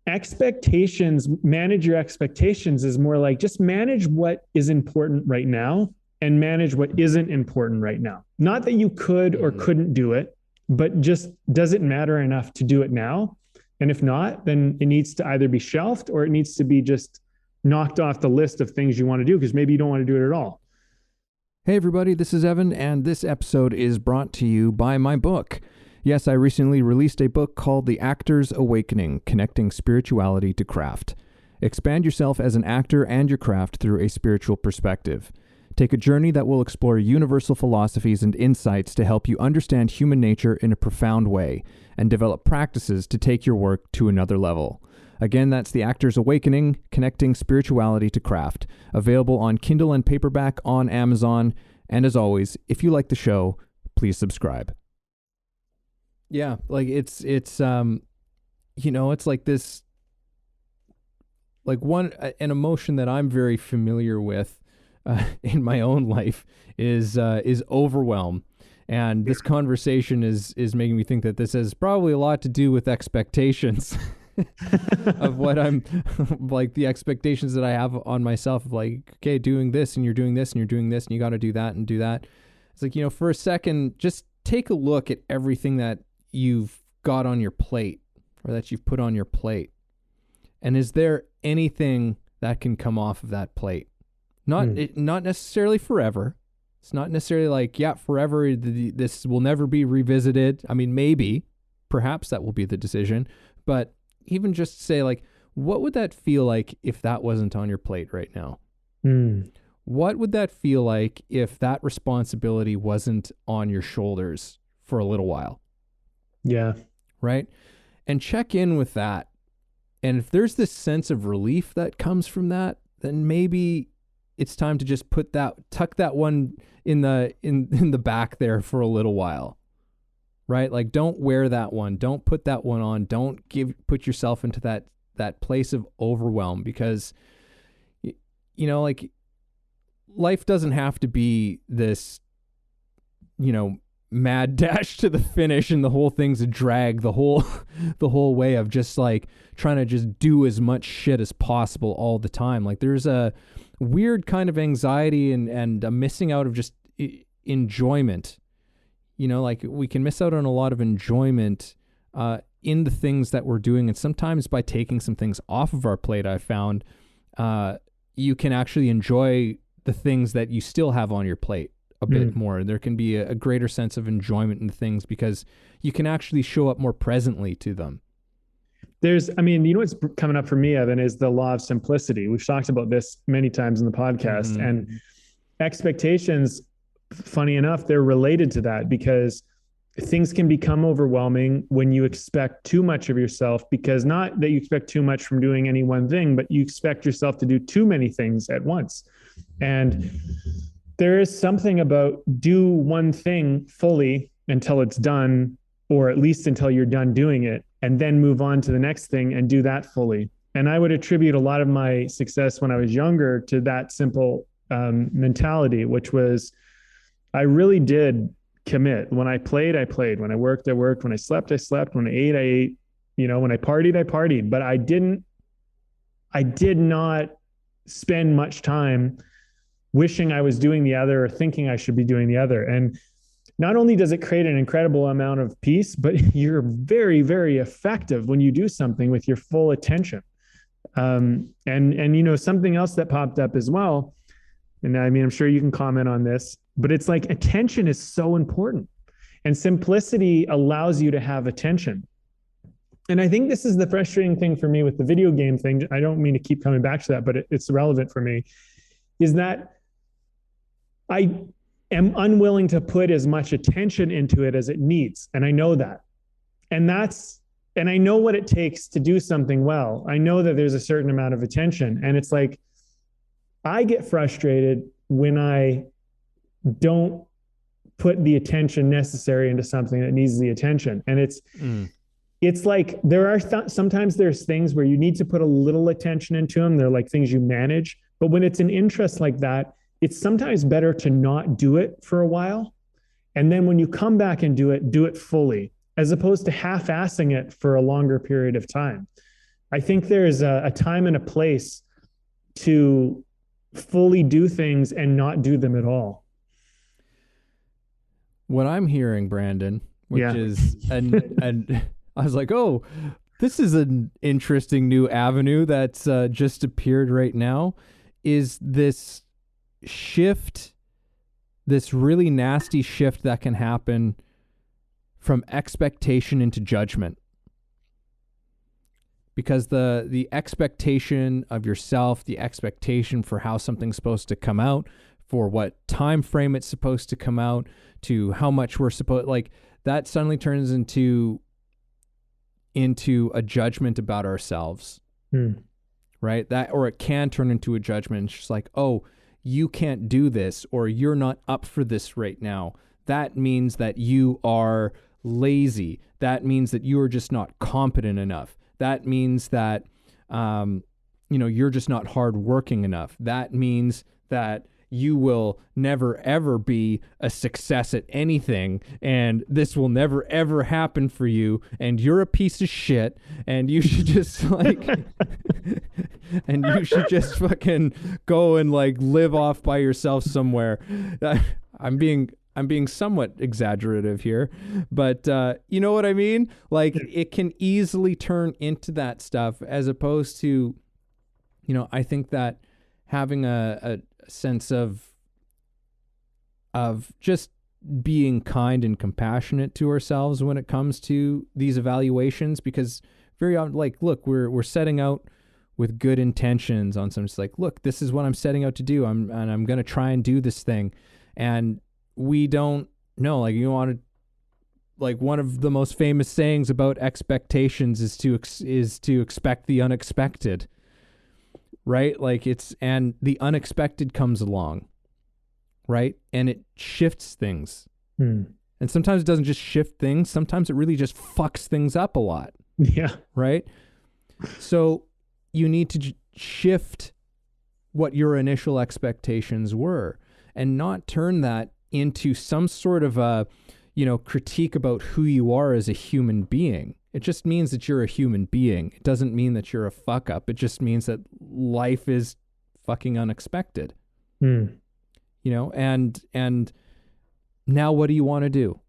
manage your expectations is more like just manage what is important right now and manage what isn't important right now. Not that you could or couldn't do it, but just does it matter enough to do it now? And if not, then it needs to either be shelved or it needs to be just knocked off the list of things you want to do because maybe you don't want to do it at all. Hey everybody, this is Evan, and this episode is brought to you by my book. Yes, I recently released a book called The Actor's Awakening, Connecting Spirituality to Craft. Expand yourself as an actor and your craft through a spiritual perspective. Take a journey that will explore universal philosophies and insights to help you understand human nature in a profound way and develop practices to take your work to another level. Again, that's The Actor's Awakening, Connecting Spirituality to Craft, available on Kindle and paperback on Amazon. And as always, if you like the show, please subscribe. Yeah, like it's it's like this, like an emotion that I'm very familiar with in my own life is overwhelm. And this conversation is making me think that this has probably a lot to do with expectations. Of what I'm like, the expectations that I have on myself of like, okay, doing this and you're doing this and you're doing this and you got to do that and do that. It's like, for a second, just take a look at everything that you've got on your plate or that you've put on your plate. And is there anything that can come off of that plate? Not necessarily forever. It's not necessarily like, yeah, forever, this will never be revisited. I mean, maybe, perhaps that will be the decision, but even just say like, what would that feel like if that wasn't on your plate right now? What would that feel like if that responsibility wasn't on your shoulders for a little while? Yeah. Right. And check in with that. And if there's this sense of relief that comes from that, then maybe it's time to just tuck that one in the back there for a little while. Right? Like, don't wear that one. Don't put that one on. Don't put yourself into that place of overwhelm because, like, life doesn't have to be this, mad dash to the finish, and the whole thing's a drag the whole the whole way of just like trying to just do as much shit as possible all the time. Like there's a weird kind of anxiety and a missing out of just enjoyment. You know, like we can miss out on a lot of enjoyment in the things that we're doing, and sometimes by taking some things off of our plate, I've found you can actually enjoy the things that you still have on your plate a bit more. There can be a greater sense of enjoyment in things because you can actually show up more presently to them. I mean, you know what's coming up for me, Evan, is the law of simplicity. We've talked about this many times in the podcast, and expectations, funny enough, they're related to that, because things can become overwhelming when you expect too much of yourself, because not that you expect too much from doing any one thing, but you expect yourself to do too many things at once. And there is something about do one thing fully until it's done, or at least until you're done doing it, and then move on to the next thing and do that fully. And I would attribute a lot of my success when I was younger to that simple mentality, which was I really did commit. When I played, I played. When I worked, I worked. When I slept, I slept. When I ate, I ate. You know, when I partied, I partied. But I did not spend much time wishing I was doing the other or thinking I should be doing the other. And not only does it create an incredible amount of peace, but you're very, very effective when you do something with your full attention. And you know, something else that popped up as well, and I mean, I'm sure you can comment on this, but it's like attention is so important, and simplicity allows you to have attention. And I think this is the frustrating thing for me with the video game thing. I don't mean to keep coming back to that, but it's relevant for me, is that I am unwilling to put as much attention into it as it needs. And I know that. And I know what it takes to do something well. I know that there's a certain amount of attention. And it's like, I get frustrated when I don't put the attention necessary into something that needs the attention. And it's like, there are sometimes there's things where you need to put a little attention into them. They're like things you manage. But when it's an interest like that, it's sometimes better to not do it for a while. And then when you come back and do it fully, as opposed to half-assing it for a longer period of time. I think there's a time and a place to fully do things and not do them at all. What I'm hearing, Brandon, which is, and I was like, oh, this is an interesting new avenue that's just appeared right now, is this shift, this really nasty shift that can happen from expectation into judgment. Because the expectation of yourself, the expectation for how something's supposed to come out, for what time frame it's supposed to come out, to how much we're supposed, like, that suddenly turns into a judgment about ourselves. Right? That, or it can turn into a judgment. It's just like, oh, you can't do this, or you're not up for this right now. That means that you are lazy. That means that you are just not competent enough. That means that, you're just not hardworking enough. That means that you will never, ever be a success at anything, and this will never, ever happen for you, and you're a piece of shit, and you should just, like, and you should just fucking go and, like, live off by yourself somewhere. I'm being somewhat exaggerative here, but you know what I mean? Like, it can easily turn into that stuff, as opposed to, I think that having a sense of just being kind and compassionate to ourselves when it comes to these evaluations, because very often, like, look, we're setting out with good intentions on something. It's like, look, this is what I'm setting out to do. I'm going to try and do this thing. And we don't know, like, you want to, like, one of the most famous sayings about expectations is to expect the unexpected, right? Like, and the unexpected comes along, right? And it shifts things. And sometimes it doesn't just shift things. Sometimes it really just fucks things up a lot. Yeah. Right? So you need to shift what your initial expectations were, and not turn that into some sort of a, critique about who you are as a human being. It just means that you're a human being. It doesn't mean that you're a fuck up. It just means that life is fucking unexpected. And now what do you want to do?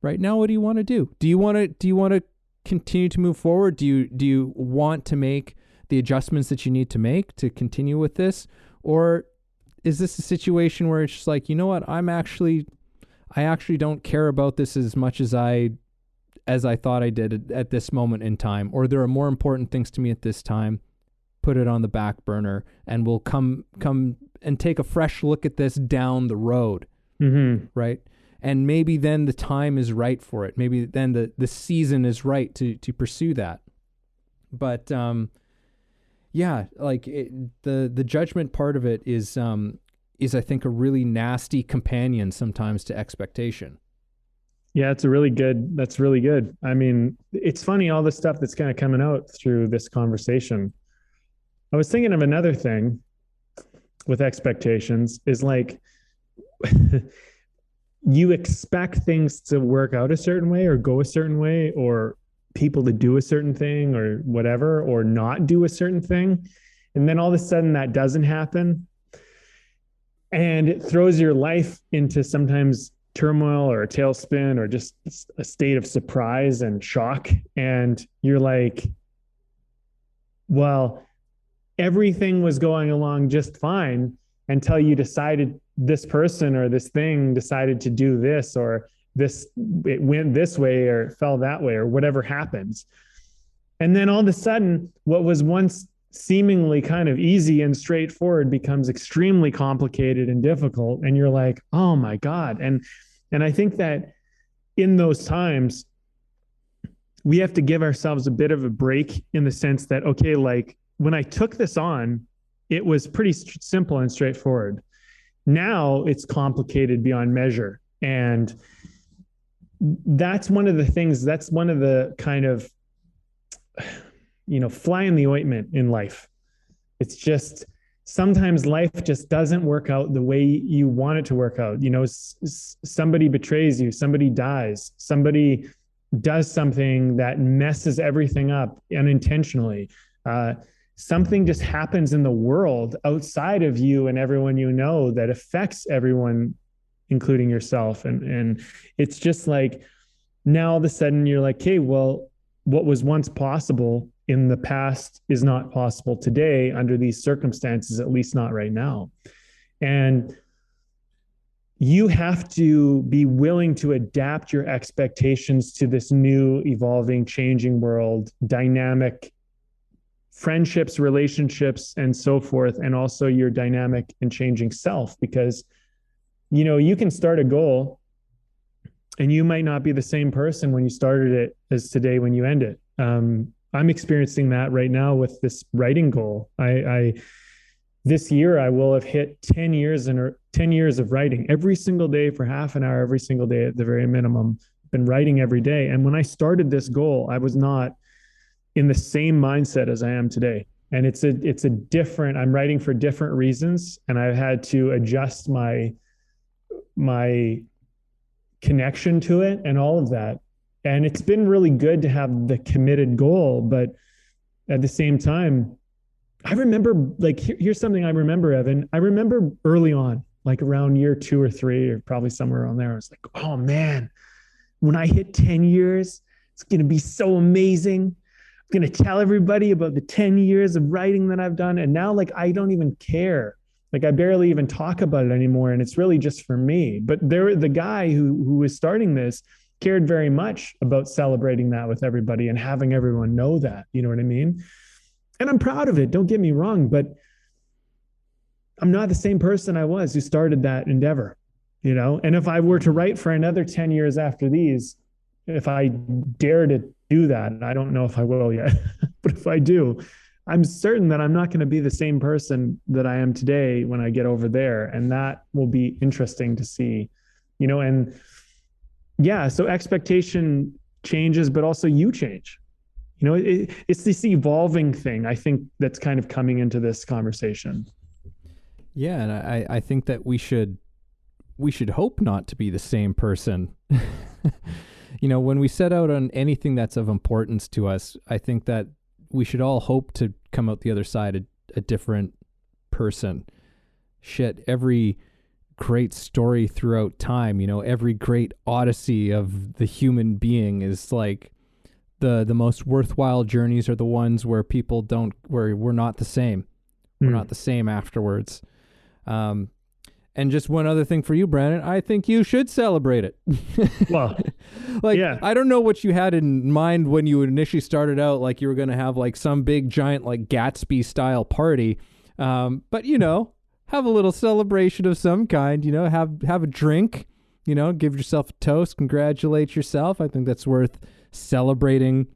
Right now, what do you want to do? Do you want to continue to move forward? Do you want to make the adjustments that you need to make to continue with this? Or is this a situation where it's just like, you know what, I actually don't care about this as much as I thought I did at this moment in time, or there are more important things to me at this time. Put it on the back burner, and we'll come and take a fresh look at this down the road. Right? And maybe then the time is right for it. Maybe then the season is right to pursue that. But the judgment part of it is I think a really nasty companion sometimes to expectation. Yeah, that's really good. I mean, it's funny, all the stuff that's kind of coming out through this conversation. I was thinking of another thing with expectations is like, you expect things to work out a certain way or go a certain way, or people to do a certain thing or whatever, or not do a certain thing. And then all of a sudden that doesn't happen. And it throws your life into sometimes turmoil or a tailspin or just a state of surprise and shock. And you're like, well, everything was going along just fine until you decided this person or this thing decided to do this, or it went this way or it fell that way, or whatever happens. And then all of a sudden, what was once seemingly kind of easy and straightforward becomes extremely complicated and difficult. And you're like, oh my God. And I think that in those times, we have to give ourselves a bit of a break in the sense that, okay, like when I took this on, it was pretty simple and straightforward. Now it's complicated beyond measure. And that's one of the things, that's one of the kind of, fly in the ointment in life. It's just, sometimes life just doesn't work out the way you want it to work out. Somebody betrays you, somebody dies, somebody does something that messes everything up unintentionally. Something just happens in the world outside of you and everyone you know that affects everyone, including yourself. And it's just like, now all of a sudden you're like, okay, well, what was once possible in the past is not possible today under these circumstances, at least not right now. And you have to be willing to adapt your expectations to this new, evolving, changing world, dynamic friendships, relationships, and so forth, and also your dynamic and changing self. Because, you can start a goal and you might not be the same person when you started it as today when you end it. I'm experiencing that right now with this writing goal. This year I will have hit 10 years of writing every single day for half an hour, every single day at the very minimum. Been writing every day. And when I started this goal, I was not in the same mindset as I am today. And it's a different, I'm writing for different reasons. And I've had to adjust my connection to it and all of that. And it's been really good to have the committed goal. But at the same time, I remember, like, here's something I remember, Evan. I remember early on, like around year 2 or 3, or probably somewhere around there, I was like, oh man, when I hit 10 years, it's going to be so amazing. I'm going to tell everybody about the 10 years of writing that I've done. And now, like, I don't even care. Like, I barely even talk about it anymore. And it's really just for me. But the guy who was starting this cared very much about celebrating that with everybody and having everyone know that, you know what I mean? And I'm proud of it. Don't get me wrong, but I'm not the same person I was who started that endeavor, And if I were to write for another 10 years after these, if I dare to do that, and I don't know if I will yet, but if I do, I'm certain that I'm not going to be the same person that I am today when I get over there. And that will be interesting to see, and yeah, so expectation changes, but also you change. It's this evolving thing, I think, that's kind of coming into this conversation. Yeah, and I think that we should we should hope not to be the same person. When we set out on anything that's of importance to us, I think that we should all hope to come out the other side a different person. Shit, every great story throughout time, every great odyssey of the human being is like the most worthwhile journeys are the ones where where we're not the same. We're not the same afterwards. And just one other thing for you, Brandon, I think you should celebrate it. Well, yeah. I don't know what you had in mind when you initially started out, like you were going to have like some big giant, like Gatsby style party. But have a little celebration of some kind, have a drink, give yourself a toast, congratulate yourself. I think that's worth celebrating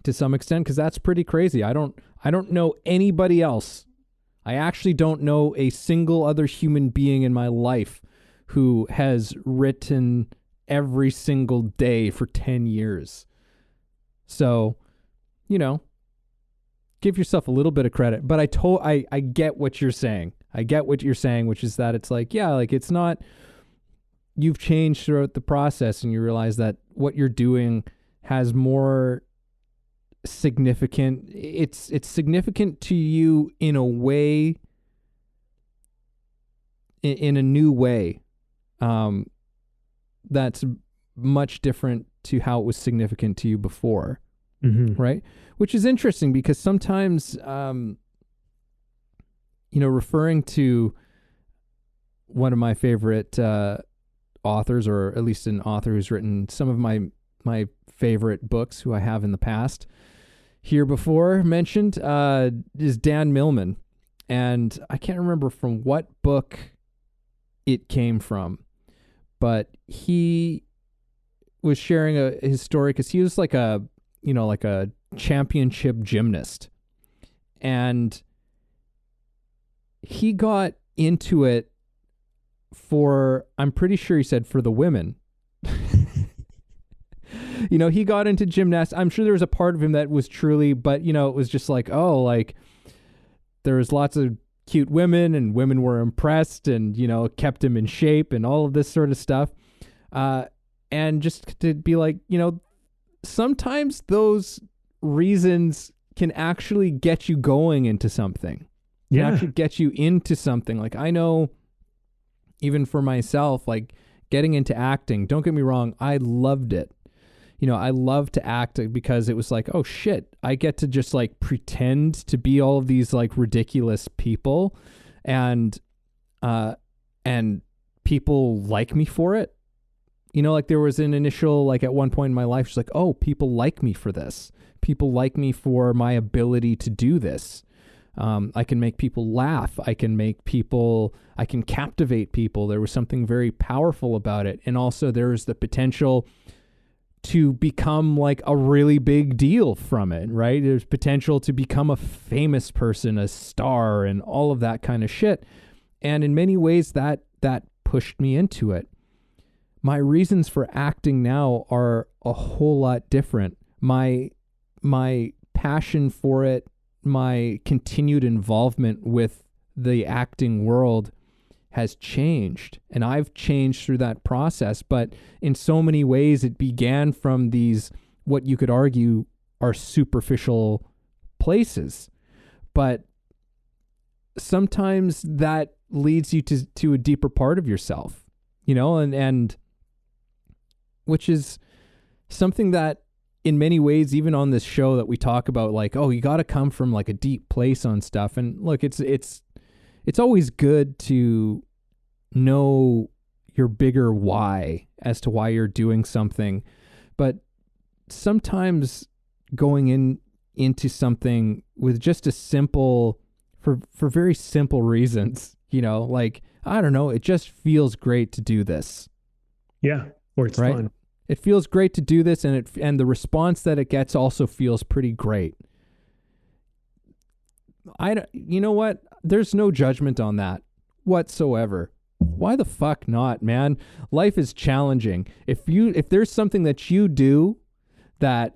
to some extent, because that's pretty crazy. I don't know anybody else. I actually don't know a single other human being in my life who has written every single day for 10 years. So, give yourself a little bit of credit. But I get what you're saying. I get what you're saying, which is that it's like, yeah, like it's not, you've changed throughout the process and you realize that what you're doing has more significant, it's significant to you in a way, in a new way, that's much different to how it was significant to you before. Right? Which is interesting because sometimes, referring to one of my favorite authors, or at least an author who's written some of my favorite books, who I have in the past here before mentioned, is Dan Millman. And I can't remember from what book it came from, but he was sharing his story because he was like a championship gymnast. And he got into it I'm pretty sure he said for the women. He got into gymnastics. I'm sure there was a part of him that was truly, but it was just like, oh, like there was lots of cute women and women were impressed and, kept him in shape and all of this sort of stuff. And just to be like, sometimes those reasons can actually get you going into something. Can actually get you into something. Like I know even for myself, like getting into acting, don't get me wrong, I loved it. I love to act because it was like, oh shit, I get to just like pretend to be all of these like ridiculous people, and people like me for it. Like there was an initial, like at one point in my life, it's like, oh, people like me for this. People like me for my ability to do this. I can make people laugh. I can captivate people. There was something very powerful about it. And also there was the potential to become like a really big deal from it, right? There's potential to become a famous person, a star, and all of that kind of shit. And in many ways that pushed me into it. My reasons for acting now are a whole lot different. My passion for it, my continued involvement with the acting world has changed, and I've changed through that process. But in so many ways, it began from these, what you could argue are superficial places. But sometimes that leads you to a deeper part of yourself, and which is something that in many ways, even on this show that we talk about, like, oh, you got to come from like a deep place on stuff. And look, it's always good to know your bigger why as to why you're doing something. But sometimes going into something with just a simple, for very simple reasons, like, I don't know, it just feels great to do this. Yeah. Or it's right? fun. It feels great to do this, and the response that it gets also feels pretty great. You know what? There's no judgment on that whatsoever. Why the fuck not, man? Life is challenging. If there's something that you do that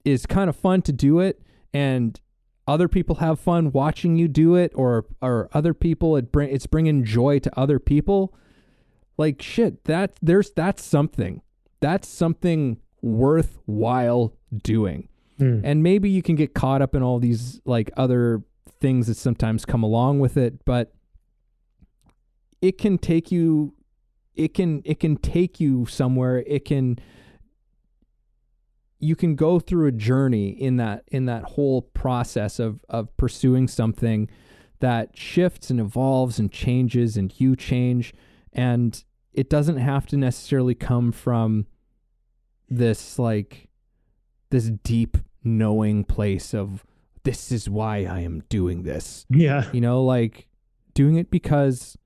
is kind of fun to do it, and other people have fun watching you do it, or other people, it's bringing joy to other people, like shit, that's something. That's something worthwhile doing. And maybe you can get caught up in all these like other things that sometimes come along with it, but it can take you take you somewhere. You can go through a journey in that whole process of pursuing something that shifts and evolves and changes, and you change, and it doesn't have to necessarily come from this deep knowing place of this is why I am doing this. Yeah. You know, like doing it because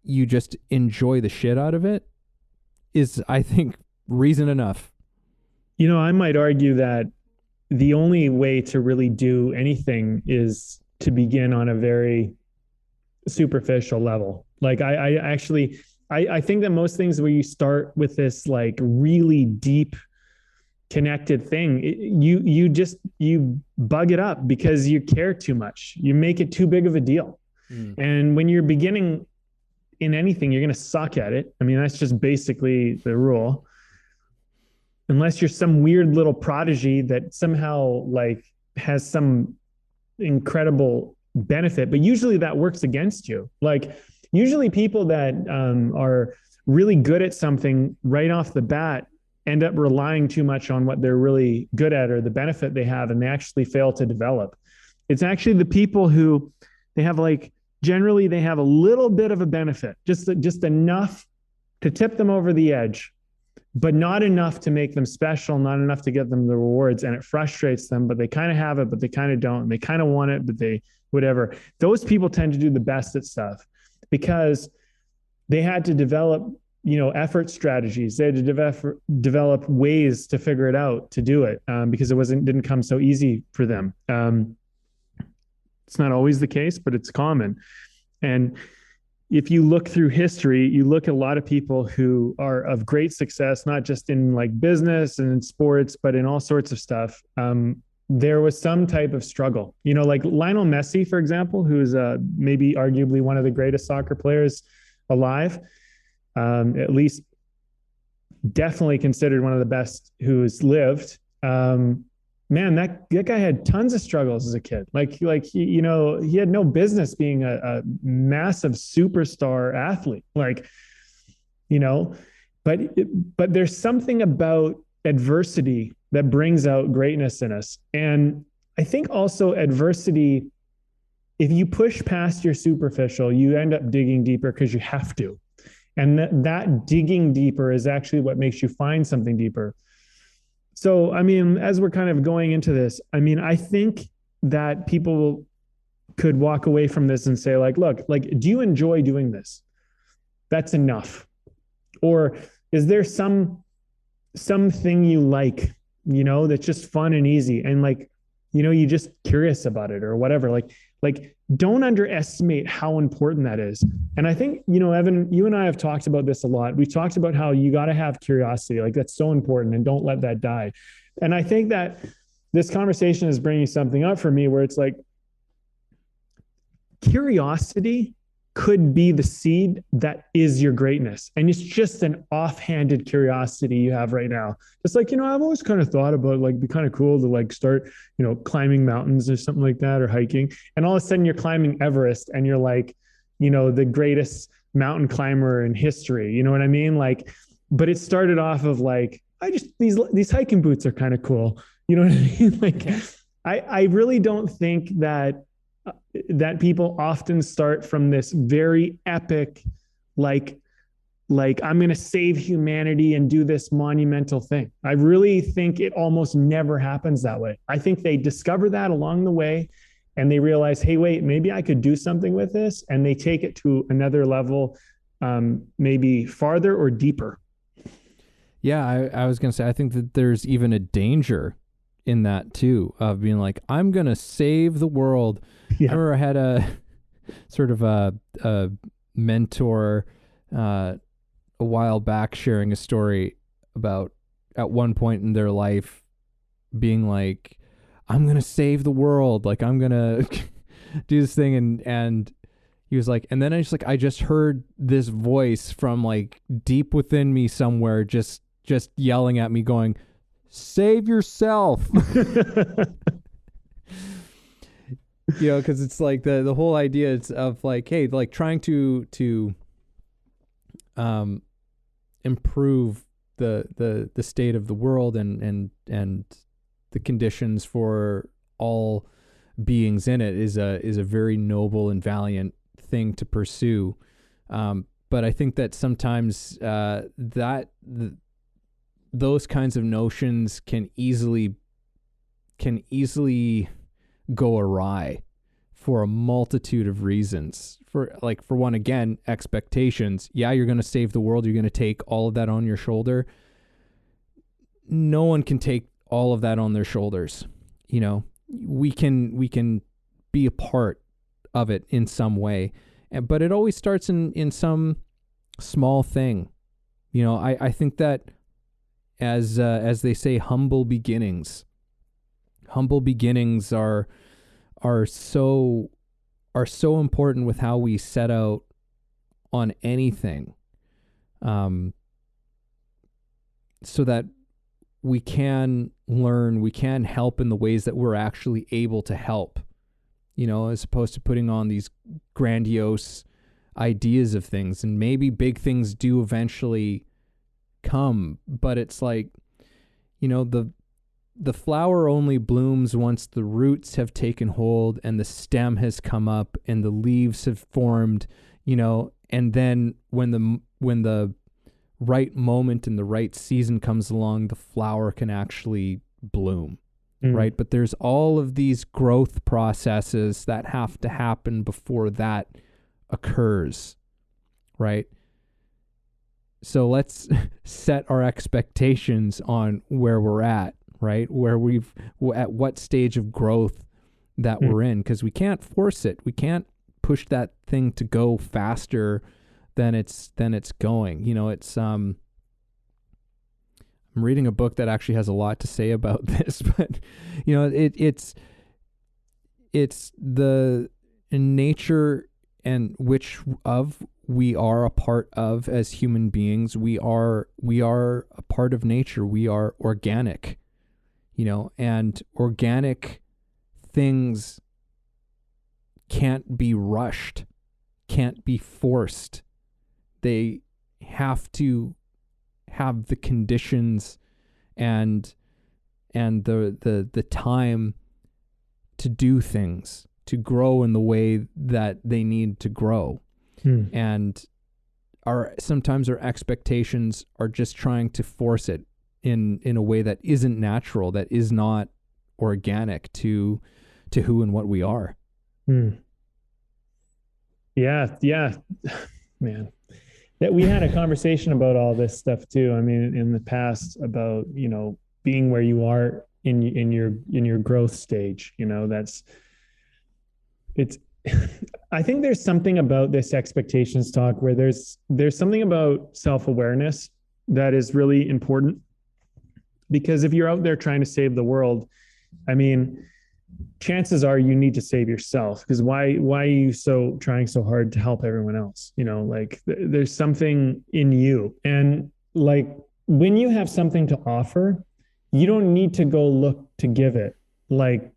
you just enjoy the shit out of it is, I think, reason enough. You know, I might argue that the only way to really do anything is to begin on a very superficial level. Like I think that most things where you start with this like really deep connected thing, you bug it up because you care too much. You make it too big of a deal. And when you're beginning in anything, you're going to suck at it. I mean, that's just basically the rule. Unless you're some weird little prodigy that somehow like has some incredible benefit, but usually that works against you. Like usually people that are really good at something right off the bat end up relying too much on what they're really good at or the benefit they have, and they actually fail to develop. It's actually the people who generally they have a little bit of a benefit, just enough to tip them over the edge, but not enough to make them special, not enough to get them the rewards. And it frustrates them, but they kind of have it, but they kind of don't. And they kind of want it, but they, whatever. Those people tend to do the best at stuff because they had to develop, effort strategies. They had to develop ways to figure it out, to do it, because didn't come so easy for them. It's not always the case, but it's common. And if you look through history, you look at a lot of people who are of great success, not just in like business and in sports, but in all sorts of stuff. There was some type of struggle, like Lionel Messi, for example, who is maybe arguably one of the greatest soccer players alive, at least definitely considered one of the best who's lived. Man, that guy had tons of struggles as a kid. Like he had no business being a massive superstar athlete. But there's something about adversity that brings out greatness in us. And I think also adversity, if you push past your superficial, you end up digging deeper because you have to. And that digging deeper is actually what makes you find something deeper. So, I mean, as we're kind of going into this, I mean, I think that people could walk away from this and say like, look, like, do you enjoy doing this? That's enough. Or is there something you like, that's just fun and easy and like, you're just curious about it or whatever. Like don't underestimate how important that is. And I think, Evan, you and I have talked about this a lot. We've talked about how you got to have curiosity. Like that's so important and don't let that die. And I think that this conversation is bringing something up for me where it's like curiosity could be the seed that is your greatness. And it's just an offhanded curiosity you have right now. It's like, I've always kind of thought about like, be kind of cool to like start, climbing mountains or something like that, or hiking. And all of a sudden you're climbing Everest and you're like, the greatest mountain climber in history. You know what I mean? Like, but it started off of like, these hiking boots are kind of cool. You know what I mean? Like, I really don't think that people often start from this very epic, like I'm going to save humanity and do this monumental thing. I really think it almost never happens that way. I think they discover that along the way and they realize, hey, wait, maybe I could do something with this. And they take it to another level, maybe farther or deeper. Yeah, I was going to say, I think that there's even a danger in that too, of being like, I'm going to save the world. Yeah. I remember I had a sort of a mentor a while back sharing a story about at one point in their life being like, I'm going to save the world. Like I'm going to do this thing. And, he was like, and then I just heard this voice from like deep within me somewhere, just yelling at me going, save yourself. Because it's like the whole idea is of like, hey, like trying to improve the state of the world and the conditions for all beings in it is a very noble and valiant thing to pursue. But I think that sometimes those kinds of notions can easily go awry for a multitude of reasons. For one, again, expectations. Yeah, you're going to save the world. You're going to take all of that on your shoulder. No one can take all of that on their shoulders. We can be a part of it in some way, but it always starts in some small thing. I think that as they say, humble beginnings are so important with how we set out on anything, so that we can learn, we can help in the ways that we're actually able to help, as opposed to putting on these grandiose ideas of things. And maybe big things do eventually come, but it's like, the flower only blooms once the roots have taken hold and the stem has come up and the leaves have formed, and then when the right moment and the right season comes along, the flower can actually bloom. Right? But there's all of these growth processes that have to happen before that occurs. Right? So let's set our expectations on where we're at, right? At what stage of growth that we're in, because we can't force it. We can't push that thing to go faster than it's going. I'm reading a book that actually has a lot to say about this, but it's the nature and which of we are a part of as human beings. We are a part of nature. We are organic, and organic things can't be rushed, can't be forced. They have to have the conditions and the time to do things, to grow in the way that they need to grow. And sometimes our expectations are just trying to force it in a way that isn't natural, that is not organic to who and what we are. Yeah, man. That we had a conversation about all this stuff too. I mean, in the past about, being where you are in your growth stage, I think there's something about this expectations talk where there's something about self-awareness that is really important, because if you're out there trying to save the world, I mean, chances are you need to save yourself, because why are you trying so hard to help everyone else? There's something in you. And like, when you have something to offer, you don't need to go look to give it. You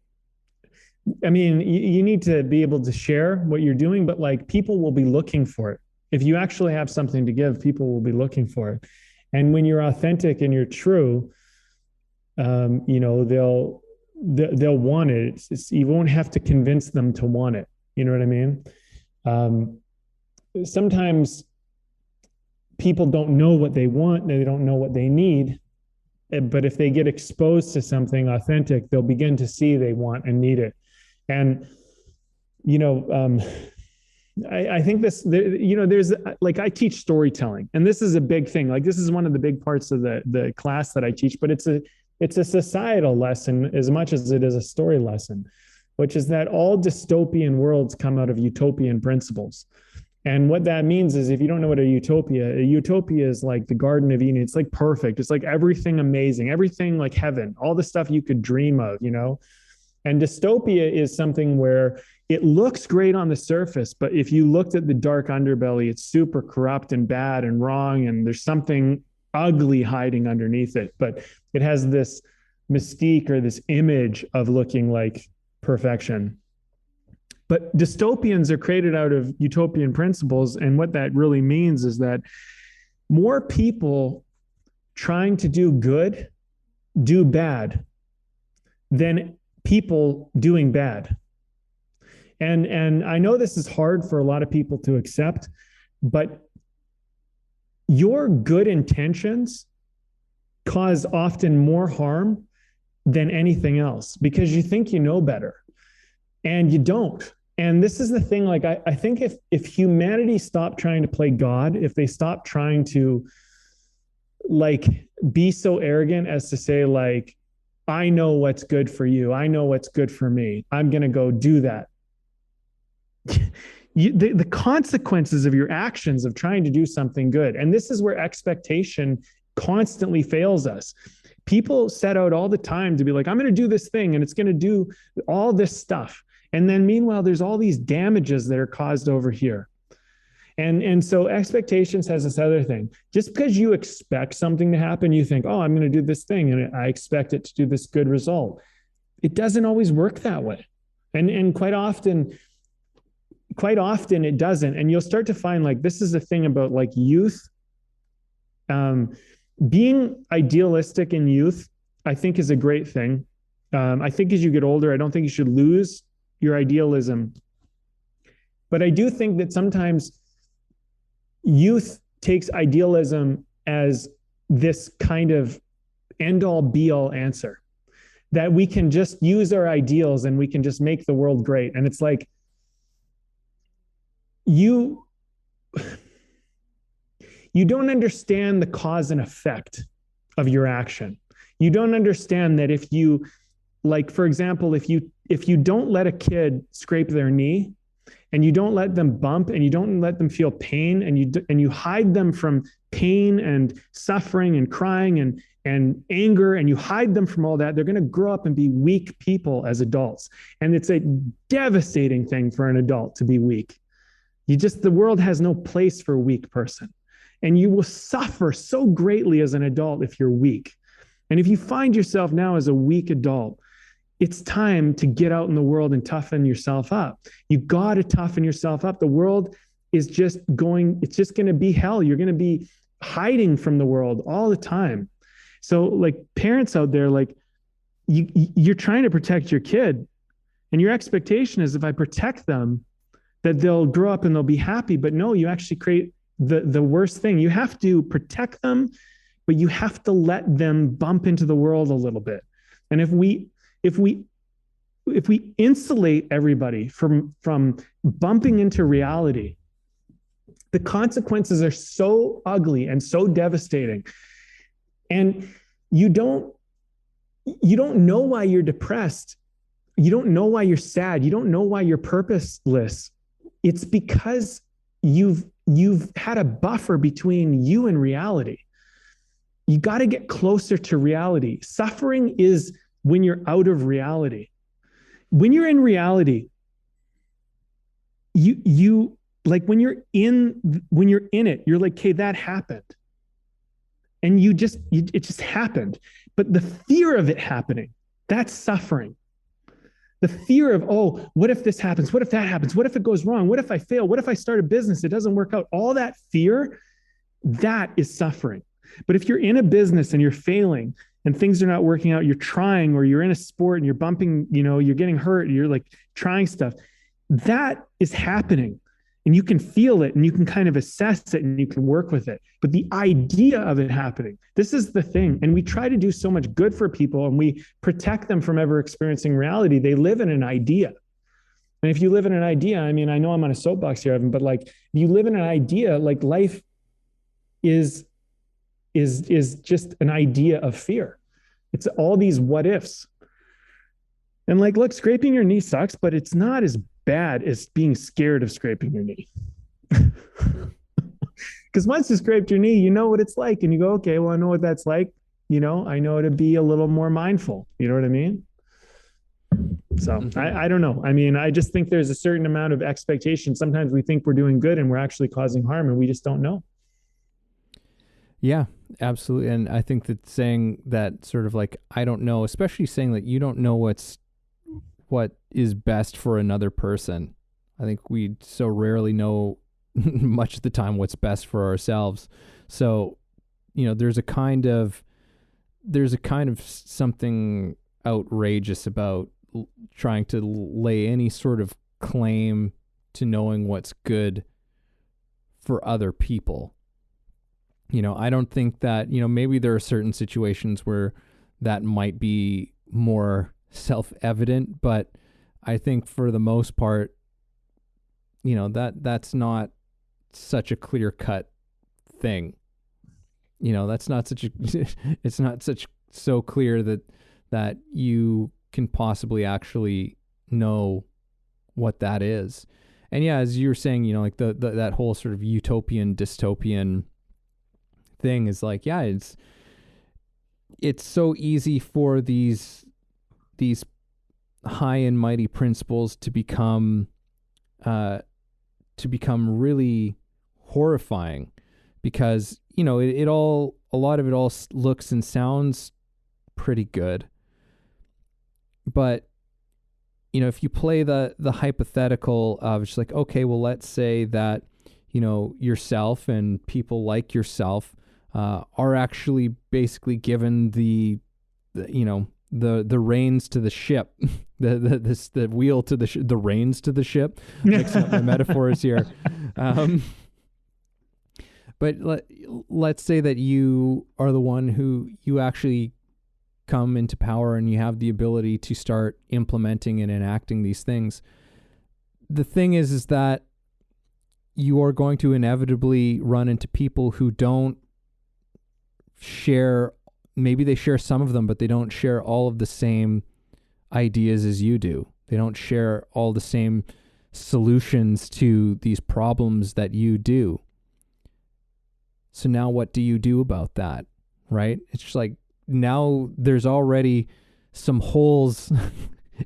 need to be able to share what you're doing, but like, people will be looking for it. If you actually have something to give, people will be looking for it. And when you're authentic and you're true, they'll want it. You won't have to convince them to want it. You know what I mean? Sometimes people don't know what they want. They don't know what they need. But if they get exposed to something authentic, they'll begin to see they want and need it. And, I think there's like, I teach storytelling, and this is a big thing. Like, this is one of the big parts of the class that I teach, but it's a societal lesson as much as it is a story lesson, which is that all dystopian worlds come out of utopian principles. And what that means is, if you don't know what a utopia is like the Garden of Eden. It's like perfect. It's like everything amazing, everything like heaven, all the stuff you could dream of, And dystopia is something where it looks great on the surface, but if you looked at the dark underbelly, it's super corrupt and bad and wrong, and there's something ugly hiding underneath it. But it has this mystique or this image of looking like perfection. But dystopians are created out of utopian principles, and what that really means is that more people trying to do good do bad than people doing bad. And I know this is hard for a lot of people to accept, but your good intentions cause often more harm than anything else because you think you know better and you don't. And this is the thing, like, I think if humanity stopped trying to play God, if they stopped trying to like be so arrogant as to say, like, I know what's good for you, I know what's good for me, I'm going to go do that. The consequences of your actions of trying to do something good. And this is where expectation constantly fails us. People set out all the time to be like, I'm going to do this thing and it's going to do all this stuff. And then meanwhile, there's all these damages that are caused over here. And so expectations has this other thing. Just because you expect something to happen, you think, oh, I'm going to do this thing and I expect it to do this good result. It doesn't always work that way. And quite often it doesn't. And you'll start to find, like, this is the thing about like youth. Being idealistic in youth, I think, is a great thing. I think as you get older, I don't think you should lose your idealism. But I do think that sometimes youth takes idealism as this kind of end-all be-all answer, that we can just use our ideals and we can just make the world great. And it's like, you don't understand the cause and effect of your action. You don't understand that if you, like, for example, if you don't let a kid scrape their knee and you don't let them bump and you don't let them feel pain and you hide them from pain and suffering and crying and anger, and you hide them from all that, they're going to grow up and be weak people as adults. And it's a devastating thing for an adult to be weak. The world has no place for a weak person. And you will suffer so greatly as an adult if you're weak. And if you find yourself now as a weak adult, it's time to get out in the world and toughen yourself up. You got to toughen yourself up. The world is just going to be hell. You're going to be hiding from the world all the time. So, like, parents out there, like, you're trying to protect your kid, and your expectation is if I protect them, that they'll grow up and they'll be happy. But no, you actually create the worst thing. You have to protect them, but you have to let them bump into the world a little bit. And if we insulate everybody from bumping into reality, the consequences are so ugly and so devastating. And you don't know why you're depressed. You don't know why you're sad. You don't know why you're purposeless. It's because you've had a buffer between you and reality. You got to get closer to reality. Suffering is when you're out of reality. When you're in reality, you like, when you're in it, you're like, okay, that happened. And it just happened. But the fear of it happening, that's suffering. The fear of, oh, what if this happens? What if that happens? What if it goes wrong? What if I fail? What if I start a business? It doesn't work out. All that fear, that is suffering. But if you're in a business and you're failing and things are not working out, you're trying, or you're in a sport and you're bumping, you're getting hurt, you're like trying stuff, that is happening. And you can feel it and you can kind of assess it and you can work with it. But the idea of it happening, this is the thing. And we try to do so much good for people and we protect them from ever experiencing reality. They live in an idea. And if you live in an idea, I mean, I know I'm on a soapbox here, Evan, but like, if you live in an idea, like, life is just an idea of fear. It's all these what ifs. And like, look, scraping your knee sucks, but it's not as bad as being scared of scraping your knee. Because once you scraped your knee, you know what it's like. And you go, okay, well, I know what that's like. I know to be a little more mindful. You know what I mean? So I don't know. I mean, I just think there's a certain amount of expectation. Sometimes we think we're doing good and we're actually causing harm, and we just don't know. Yeah, absolutely. And I think that saying that sort of like, I don't know, especially saying that you don't know what is best for another person. I think we so rarely know much of the time what's best for ourselves. So, there's a kind of something outrageous about trying to lay any sort of claim to knowing what's good for other people. I don't think that, maybe there are certain situations where that might be more self-evident, but I think for the most part, that's not such a clear-cut thing. That's not such a it's not so clear that you can possibly actually know what that is. And yeah, as you were saying, like the that whole sort of utopian dystopian thing is like, yeah, it's so easy for these high and mighty principles to become really horrifying, because a lot of it all looks and sounds pretty good, but if you play the hypothetical of just like, okay, well, let's say that yourself and people like yourself are actually basically given the reins to the ship, the wheel to the reins to the ship. Mixing up my metaphors here. But let's say that you are the one who you actually come into power and you have the ability to start implementing and enacting these things. The thing is that you are going to inevitably run into people who don't share, maybe they share some of them, but they don't share all of the same ideas as you do. They don't share all the same solutions to these problems that you do. So now what do you do about that? Right? It's just like, now there's already some holes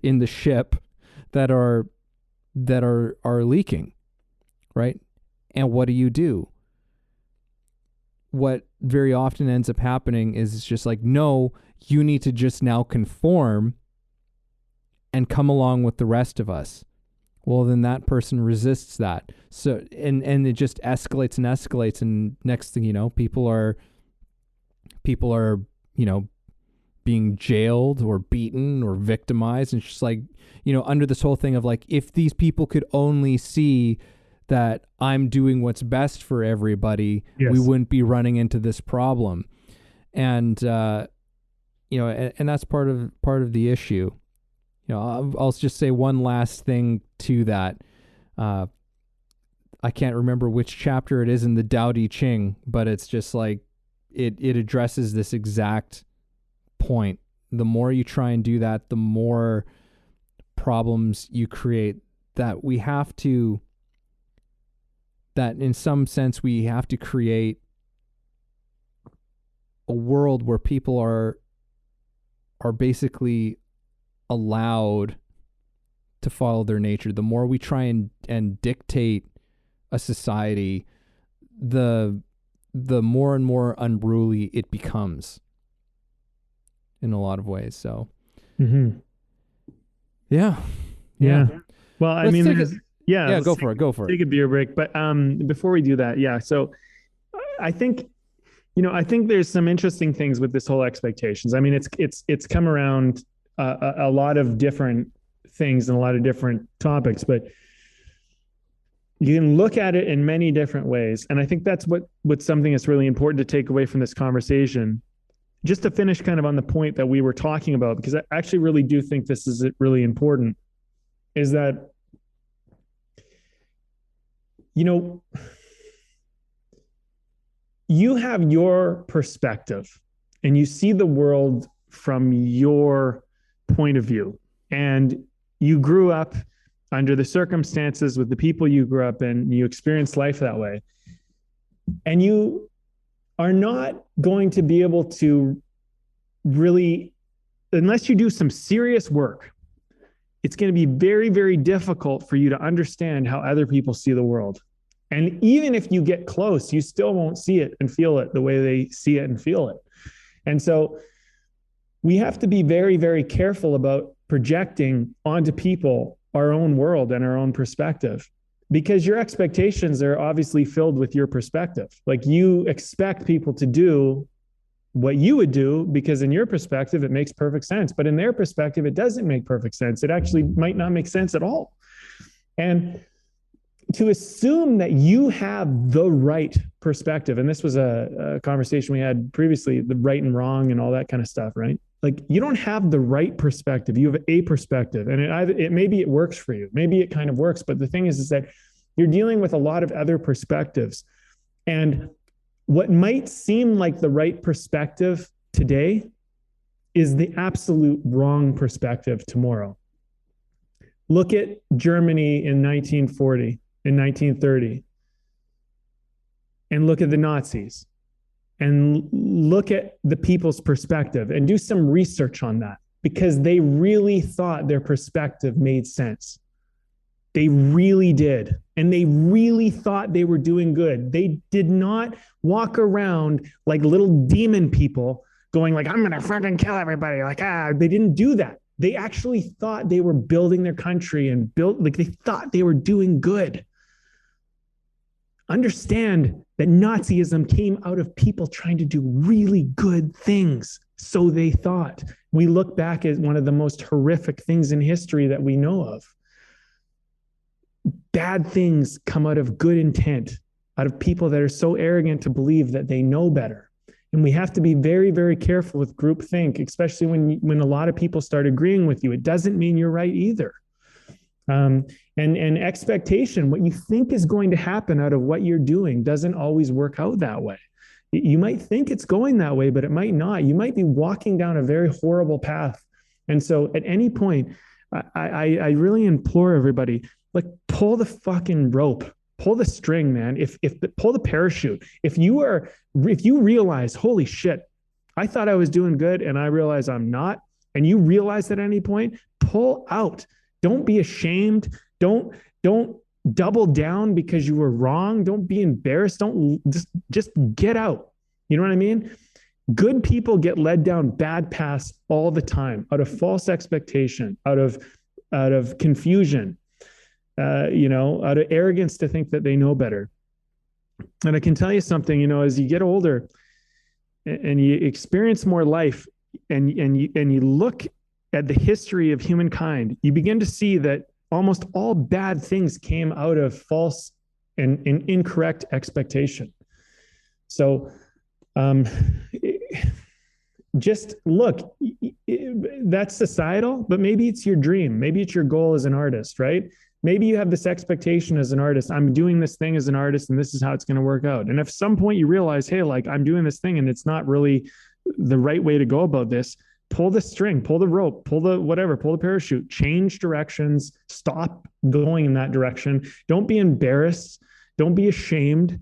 in the ship that are leaking, right? And what do? What very often ends up happening is it's just like, no, you need to just now conform and come along with the rest of us. Well, then that person resists that. So, and it just escalates and escalates. And next thing you know, people are, being jailed or beaten or victimized. And it's just like, under this whole thing of like, if these people could only see that I'm doing what's best for everybody, yes, we wouldn't be running into this problem. And, and that's part of the issue. I'll just say one last thing to that. I can't remember which chapter it is in the Tao Te Ching, but it's just like, it addresses this exact point. The more you try and do that, the more problems you create. That in some sense we have to create a world where people are basically allowed to follow their nature. The more we try and dictate a society, the more and more unruly it becomes in a lot of ways. So, yeah. Well, I mean, go for it. Take a beer break. But before we do that, so I think, I think there's some interesting things with this whole expectations. I mean, it's come around a lot of different things and a lot of different topics, but you can look at it in many different ways. And I think that's what's something that's really important to take away from this conversation. Just to finish kind of on the point that we were talking about, because I actually really do think this is really important, is that, you have your perspective and you see the world from your point of view, and you grew up under the circumstances with the people you grew up in, you experienced life that way. And you are not going to be able to really, unless you do some serious work, it's going to be very, very difficult for you to understand how other people see the world. And even if you get close, you still won't see it and feel it the way they see it and feel it. And so we have to be very, very careful about projecting onto people our own world and our own perspective, because your expectations are obviously filled with your perspective. Like, you expect people to do what you would do because in your perspective, it makes perfect sense. But in their perspective, it doesn't make perfect sense. It actually might not make sense at all. And to assume that you have the right perspective, and this was a conversation we had previously, the right and wrong and all that kind of stuff, right? Like, you don't have the right perspective. You have a perspective, and it maybe it works for you. Maybe it kind of works. But the thing is that you're dealing with a lot of other perspectives. And what might seem like the right perspective today is the absolute wrong perspective tomorrow. Look at Germany in 1940, in 1930, and look at the Nazis, and look at the people's perspective and do some research on that, because they really thought their perspective made sense. They really did. And they really thought they were doing good. They did not walk around like little demon people going like, I'm going to fucking kill everybody. Like, they didn't do that. They actually thought they were building their country and they thought they were doing good. Understand that Nazism came out of people trying to do really good things. So they thought. We look back at one of the most horrific things in history that we know of. Bad things come out of good intent, out of people that are so arrogant to believe that they know better. And we have to be very, very careful with groupthink, especially when a lot of people start agreeing with you. It doesn't mean you're right either. And expectation, what you think is going to happen out of what you're doing, doesn't always work out that way. You might think it's going that way, but it might not. You might be walking down a very horrible path. And so at any point, I really implore everybody, like, pull the fucking rope, pull the string, man. Pull the parachute. If you realize, holy shit, I thought I was doing good and I realize I'm not, and you realize that at any point, pull out. Don't be ashamed. Don't double down because you were wrong. Don't be embarrassed. Don't just get out. You know what I mean? Good people get led down bad paths all the time out of false expectation, out of confusion. Out of arrogance to think that they know better. And I can tell you something, as you get older and you experience more life and you look at the history of humankind, you begin to see that almost all bad things came out of false and incorrect expectation. So just look, that's societal, but maybe it's your dream. Maybe it's your goal as an artist, right? Maybe you have this expectation as an artist. I'm doing this thing as an artist and this is how it's going to work out. And if at some point you realize, hey, like, I'm doing this thing and it's not really the right way to go about this, pull the string, pull the rope, pull the parachute, change directions, stop going in that direction. Don't be embarrassed. Don't be ashamed.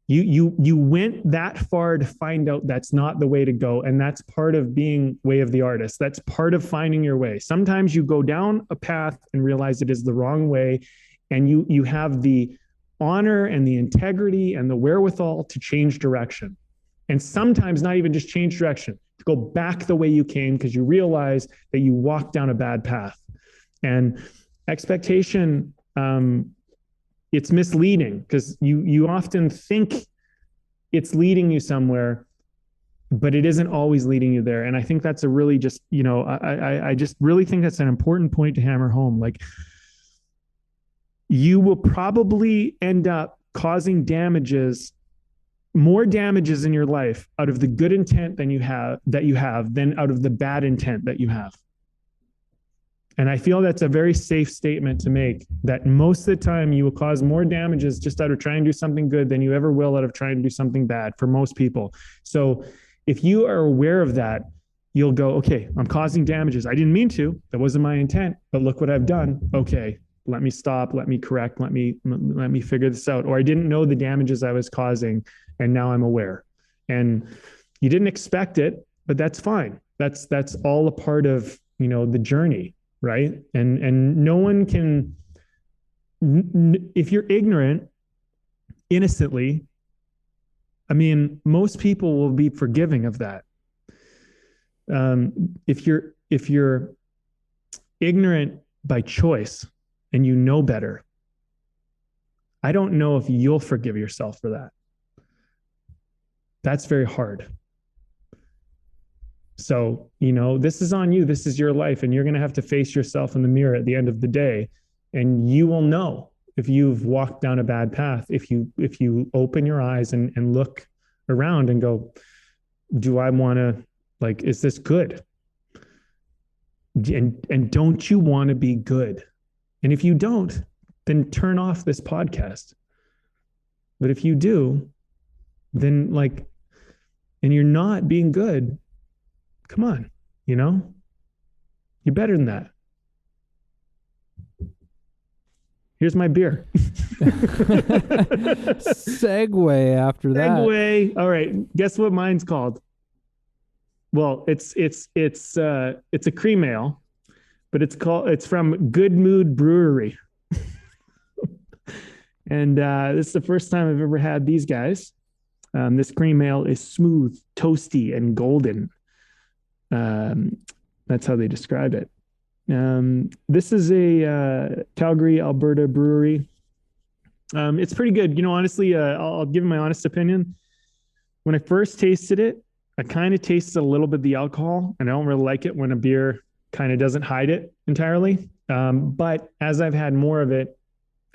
You went that far to find out that's not the way to go. And that's part of being way of the artist. That's part of finding your way. Sometimes you go down a path and realize it is the wrong way. And you have the honor and the integrity and the wherewithal to change direction. And sometimes not even just change direction, to go back the way you came because you realize that you walked down a bad path. And expectation, it's misleading because you often think it's leading you somewhere, but it isn't always leading you there. And I think that's a really just, I just really think that's an important point to hammer home. Like, you will probably end up causing more damages in your life out of the good intent than you have than out of the bad intent that you have. And I feel that's a very safe statement to make, that most of the time you will cause more damages just out of trying to do something good than you ever will out of trying to do something bad for most people. So if you are aware of that, you'll go, okay, I'm causing damages. I didn't mean to, that wasn't my intent, but look what I've done. Okay, let me stop, let me correct, let me figure this out. Or I didn't know the damages I was causing and now I'm aware. And you didn't expect it, but that's fine. That's all a part of, the journey. right? And no one can, if you're ignorant innocently, I mean, most people will be forgiving of that. If you're ignorant by choice and you know better, I don't know if you'll forgive yourself for that. That's very hard. So, this is on you. This is your life. And you're going to have to face yourself in the mirror at the end of the day. And you will know if you've walked down a bad path, if you open your eyes and look around and go, do I want to, like, is this good? And don't you want to be good? And if you don't, then turn off this podcast. But if you do, then and you're not being good, come on, you're better than that. Here's my beer. Segue after that. Segue. All right. Guess what mine's called? Well, it's a cream ale, but it's from Good Mood Brewery. And this is the first time I've ever had these guys. This cream ale is smooth, toasty, and golden. That's how they describe it. This is a Calgary, Alberta brewery. It's pretty good. Honestly, I'll give you my honest opinion. When I first tasted it, I kind of tasted a little bit of the alcohol, and I don't really like it when a beer kind of doesn't hide it entirely. But as I've had more of it,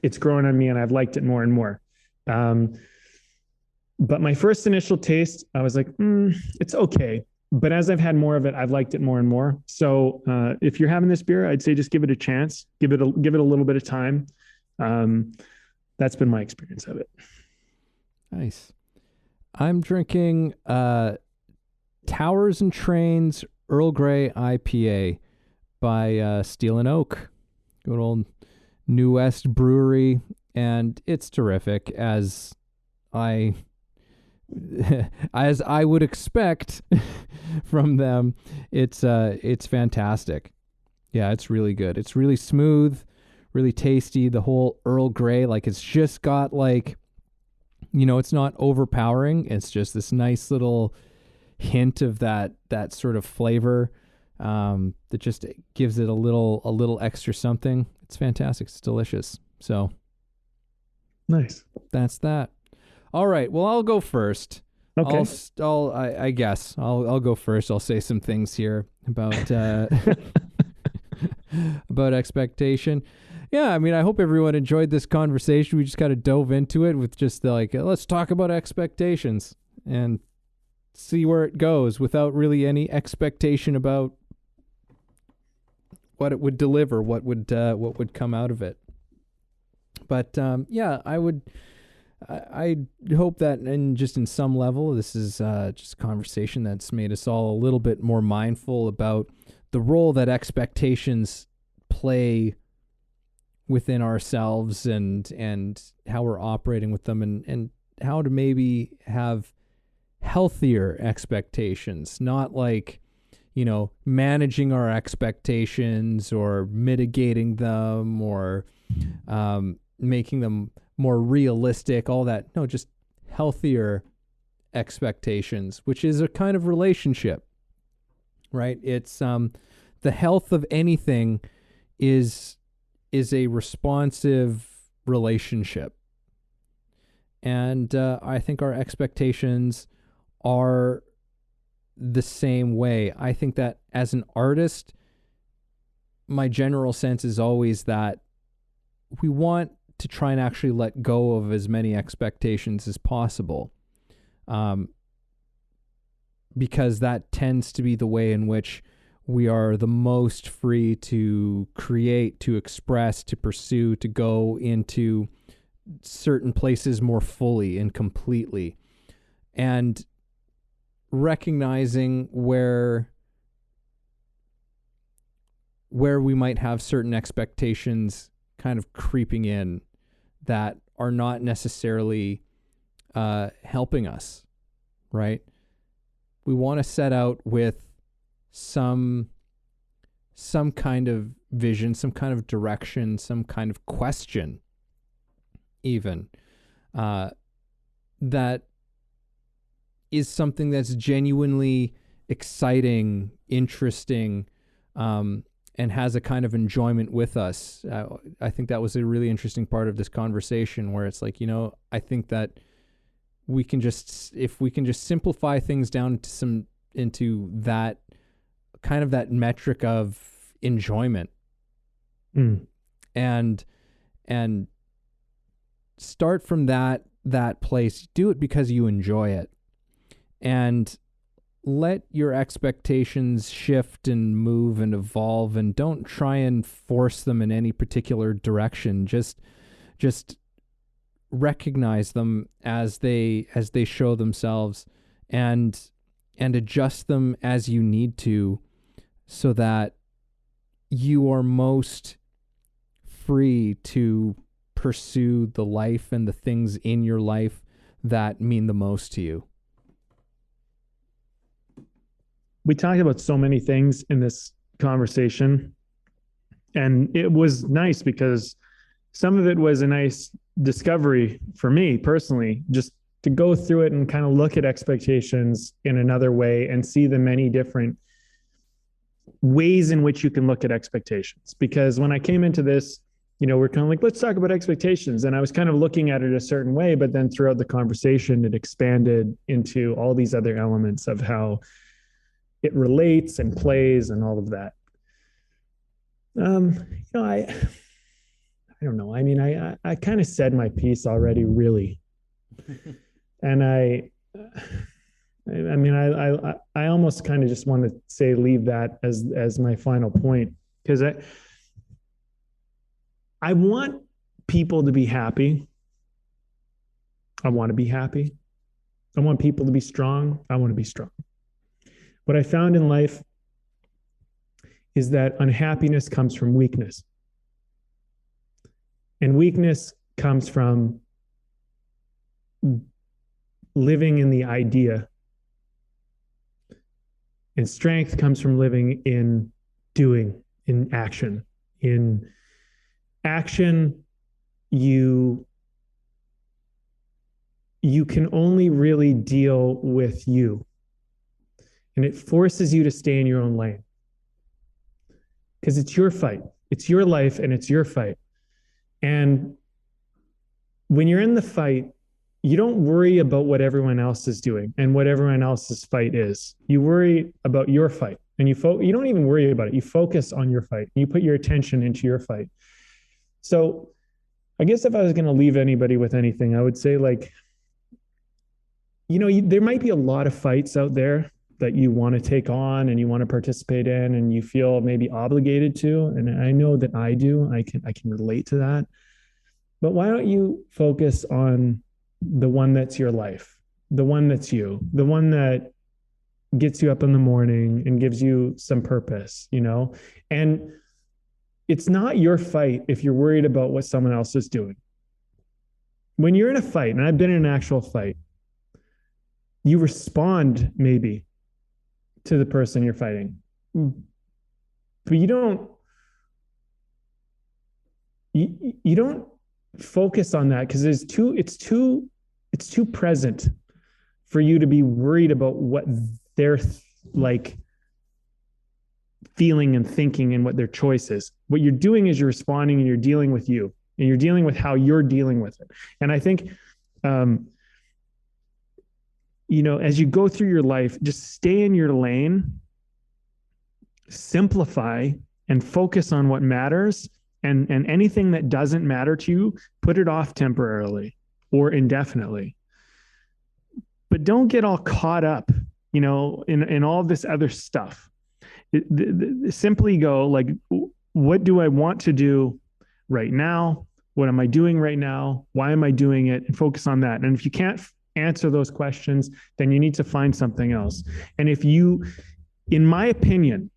it's grown on me, and I've liked it more and more. But my first initial taste, I was like, it's okay. But as I've had more of it, I've liked it more and more. So if you're having this beer, I'd say just give it a chance. Give it a little bit of time. That's been my experience of it. Nice. I'm drinking Towers and Trains Earl Grey IPA by Steel and Oak. Good old New West Brewery, and it's terrific as I would expect from them. It's fantastic. Yeah, it's really good. It's really smooth, really tasty. The whole Earl Grey, it's just got it's not overpowering. It's just this nice little hint of that sort of flavor that just gives it a little extra something. It's fantastic. It's delicious. So nice. That's that. All right. Well, I'll go first. Okay. I guess I'll go first. I'll say some things here about about expectation. Yeah, I mean, I hope everyone enjoyed this conversation. We just kind of dove into it with just let's talk about expectations and see where it goes without really any expectation about what it would deliver, what would come out of it. But yeah, I hope that in some level, this is just a conversation that's made us all a little bit more mindful about the role that expectations play within ourselves and how we're operating with them and how to maybe have healthier expectations, not managing our expectations or mitigating them or making them more realistic, all that. No, just healthier expectations, which is a kind of relationship, right? It's the health of anything is a responsive relationship. And I think our expectations are the same way. I think that as an artist, my general sense is always that we want to try and actually let go of as many expectations as possible, because that tends to be the way in which we are the most free to create, to express, to pursue, to go into certain places more fully and completely. And recognizing where we might have certain expectations kind of creeping in that are not necessarily helping us, right? We want to set out with some kind of vision, some kind of direction, some kind of question, even, that is something that's genuinely exciting, interesting, and has a kind of enjoyment with us. I think that was a really interesting part of this conversation, where it's like, I think that if we can just simplify things down to into that kind of that metric of enjoyment, and start from that place, do it because you enjoy it, and let your expectations shift and move and evolve, and don't try and force them in any particular direction. Just recognize them as they show themselves, and adjust them as you need to, so that you are most free to pursue the life and the things in your life that mean the most to you. We talked about so many things in this conversation, and it was nice because some of it was a nice discovery for me personally, just to go through it and kind of look at expectations in another way and see the many different ways in which you can look at expectations. Because when I came into this, we're kind of like, let's talk about expectations. And I was kind of looking at it a certain way, but then throughout the conversation, it expanded into all these other elements of how it relates and plays and all of that. I don't know. I mean, I kind of said my piece already, really. And I almost kind of just want to say, leave that as my final point, because I want people to be happy. I want to be happy. I want people to be strong. I want to be strong. What I found in life is that unhappiness comes from weakness. And weakness comes from living in the idea. And strength comes from living in doing, in action. In action, you can only really deal with you. And it forces you to stay in your own lane. Because it's your fight. It's your life and it's your fight. And when you're in the fight, you don't worry about what everyone else is doing and what everyone else's fight is. You worry about your fight, and you don't even worry about it. You focus on your fight. You put your attention into your fight. So I guess if I was going to leave anybody with anything, I would say, like, there might be a lot of fights out there that you want to take on and you want to participate in, and you feel maybe obligated to. And I know that I do. I can relate to that. But why don't you focus on the one that's your life, the one that's you, the one that gets you up in the morning and gives you some purpose, And it's not your fight if you're worried about what someone else is doing. When you're in a fight, and I've been in an actual fight, you respond maybe to the person you're fighting, but you don't focus on that, because it's too present for you to be worried about what they're like feeling and thinking and what their choice is. What you're doing is you're responding, and you're dealing with you, and you're dealing with how you're dealing with it. And I think as you go through your life, just stay in your lane, simplify, and focus on what matters. And anything that doesn't matter to you, put it off temporarily or indefinitely. But don't get all caught up, in all this other stuff. Simply go, like, what do I want to do right now? What am I doing right now? Why am I doing it? And focus on that. And if you can't answer those questions, then you need to find something else. And in my opinion,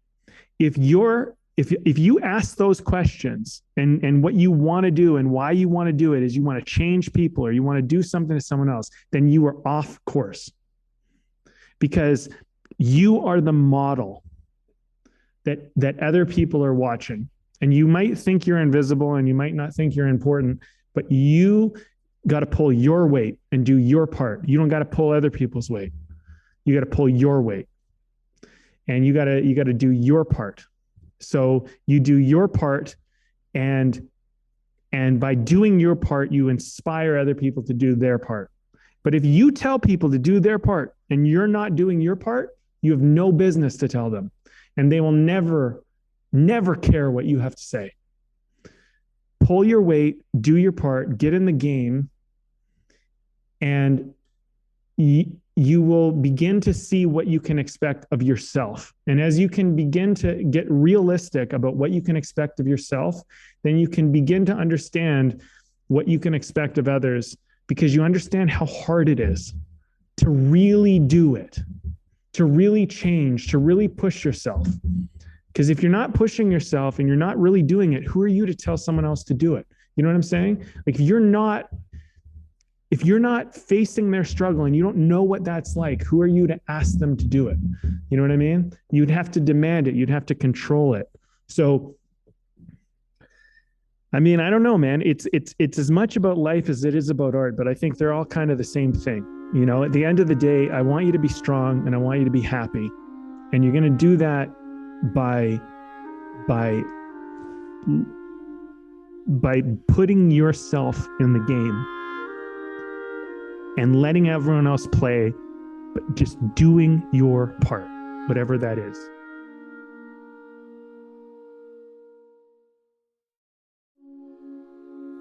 if you ask those questions and what you want to do and why you want to do it is you want to change people or you want to do something to someone else, then you are off course, because you are the model that other people are watching. And you might think you're invisible and you might not think you're important, but you got to pull your weight and do your part. You don't got to pull other people's weight. You got to pull your weight. And you got to do your part. So you do your part, and by doing your part, you inspire other people to do their part. But if you tell people to do their part and you're not doing your part, you have no business to tell them. And they will never care what you have to say. Pull your weight, do your part, get in the game, and you will begin to see what you can expect of yourself. And as you can begin to get realistic about what you can expect of yourself, then you can begin to understand what you can expect of others, because you understand how hard it is to really do it, to really change, to really push yourself. Because if you're not pushing yourself and you're not really doing it, who are you to tell someone else to do it? You know what I'm saying? Like, if you're not facing their struggle and you don't know what that's like, who are you to ask them to do it? You know what I mean? You'd have to demand it. You'd have to control it. So, I mean, I don't know, man. It's as much about life as it is about art, but I think they're all kind of the same thing. You know, at the end of the day, I want you to be strong and I want you to be happy. And you're going to do that by putting yourself in the game and letting everyone else play, but just doing your part, whatever that is.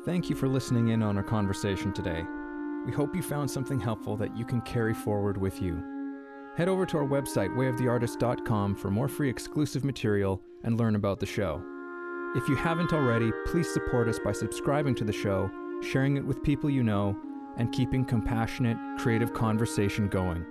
Thank you for listening in on our conversation today. We hope you found something helpful that you can carry forward with you. Head over to our website, wayoftheartist.com, for more free exclusive material and learn about the show. If you haven't already, please support us by subscribing to the show, sharing it with people you know, and keeping compassionate, creative conversation going.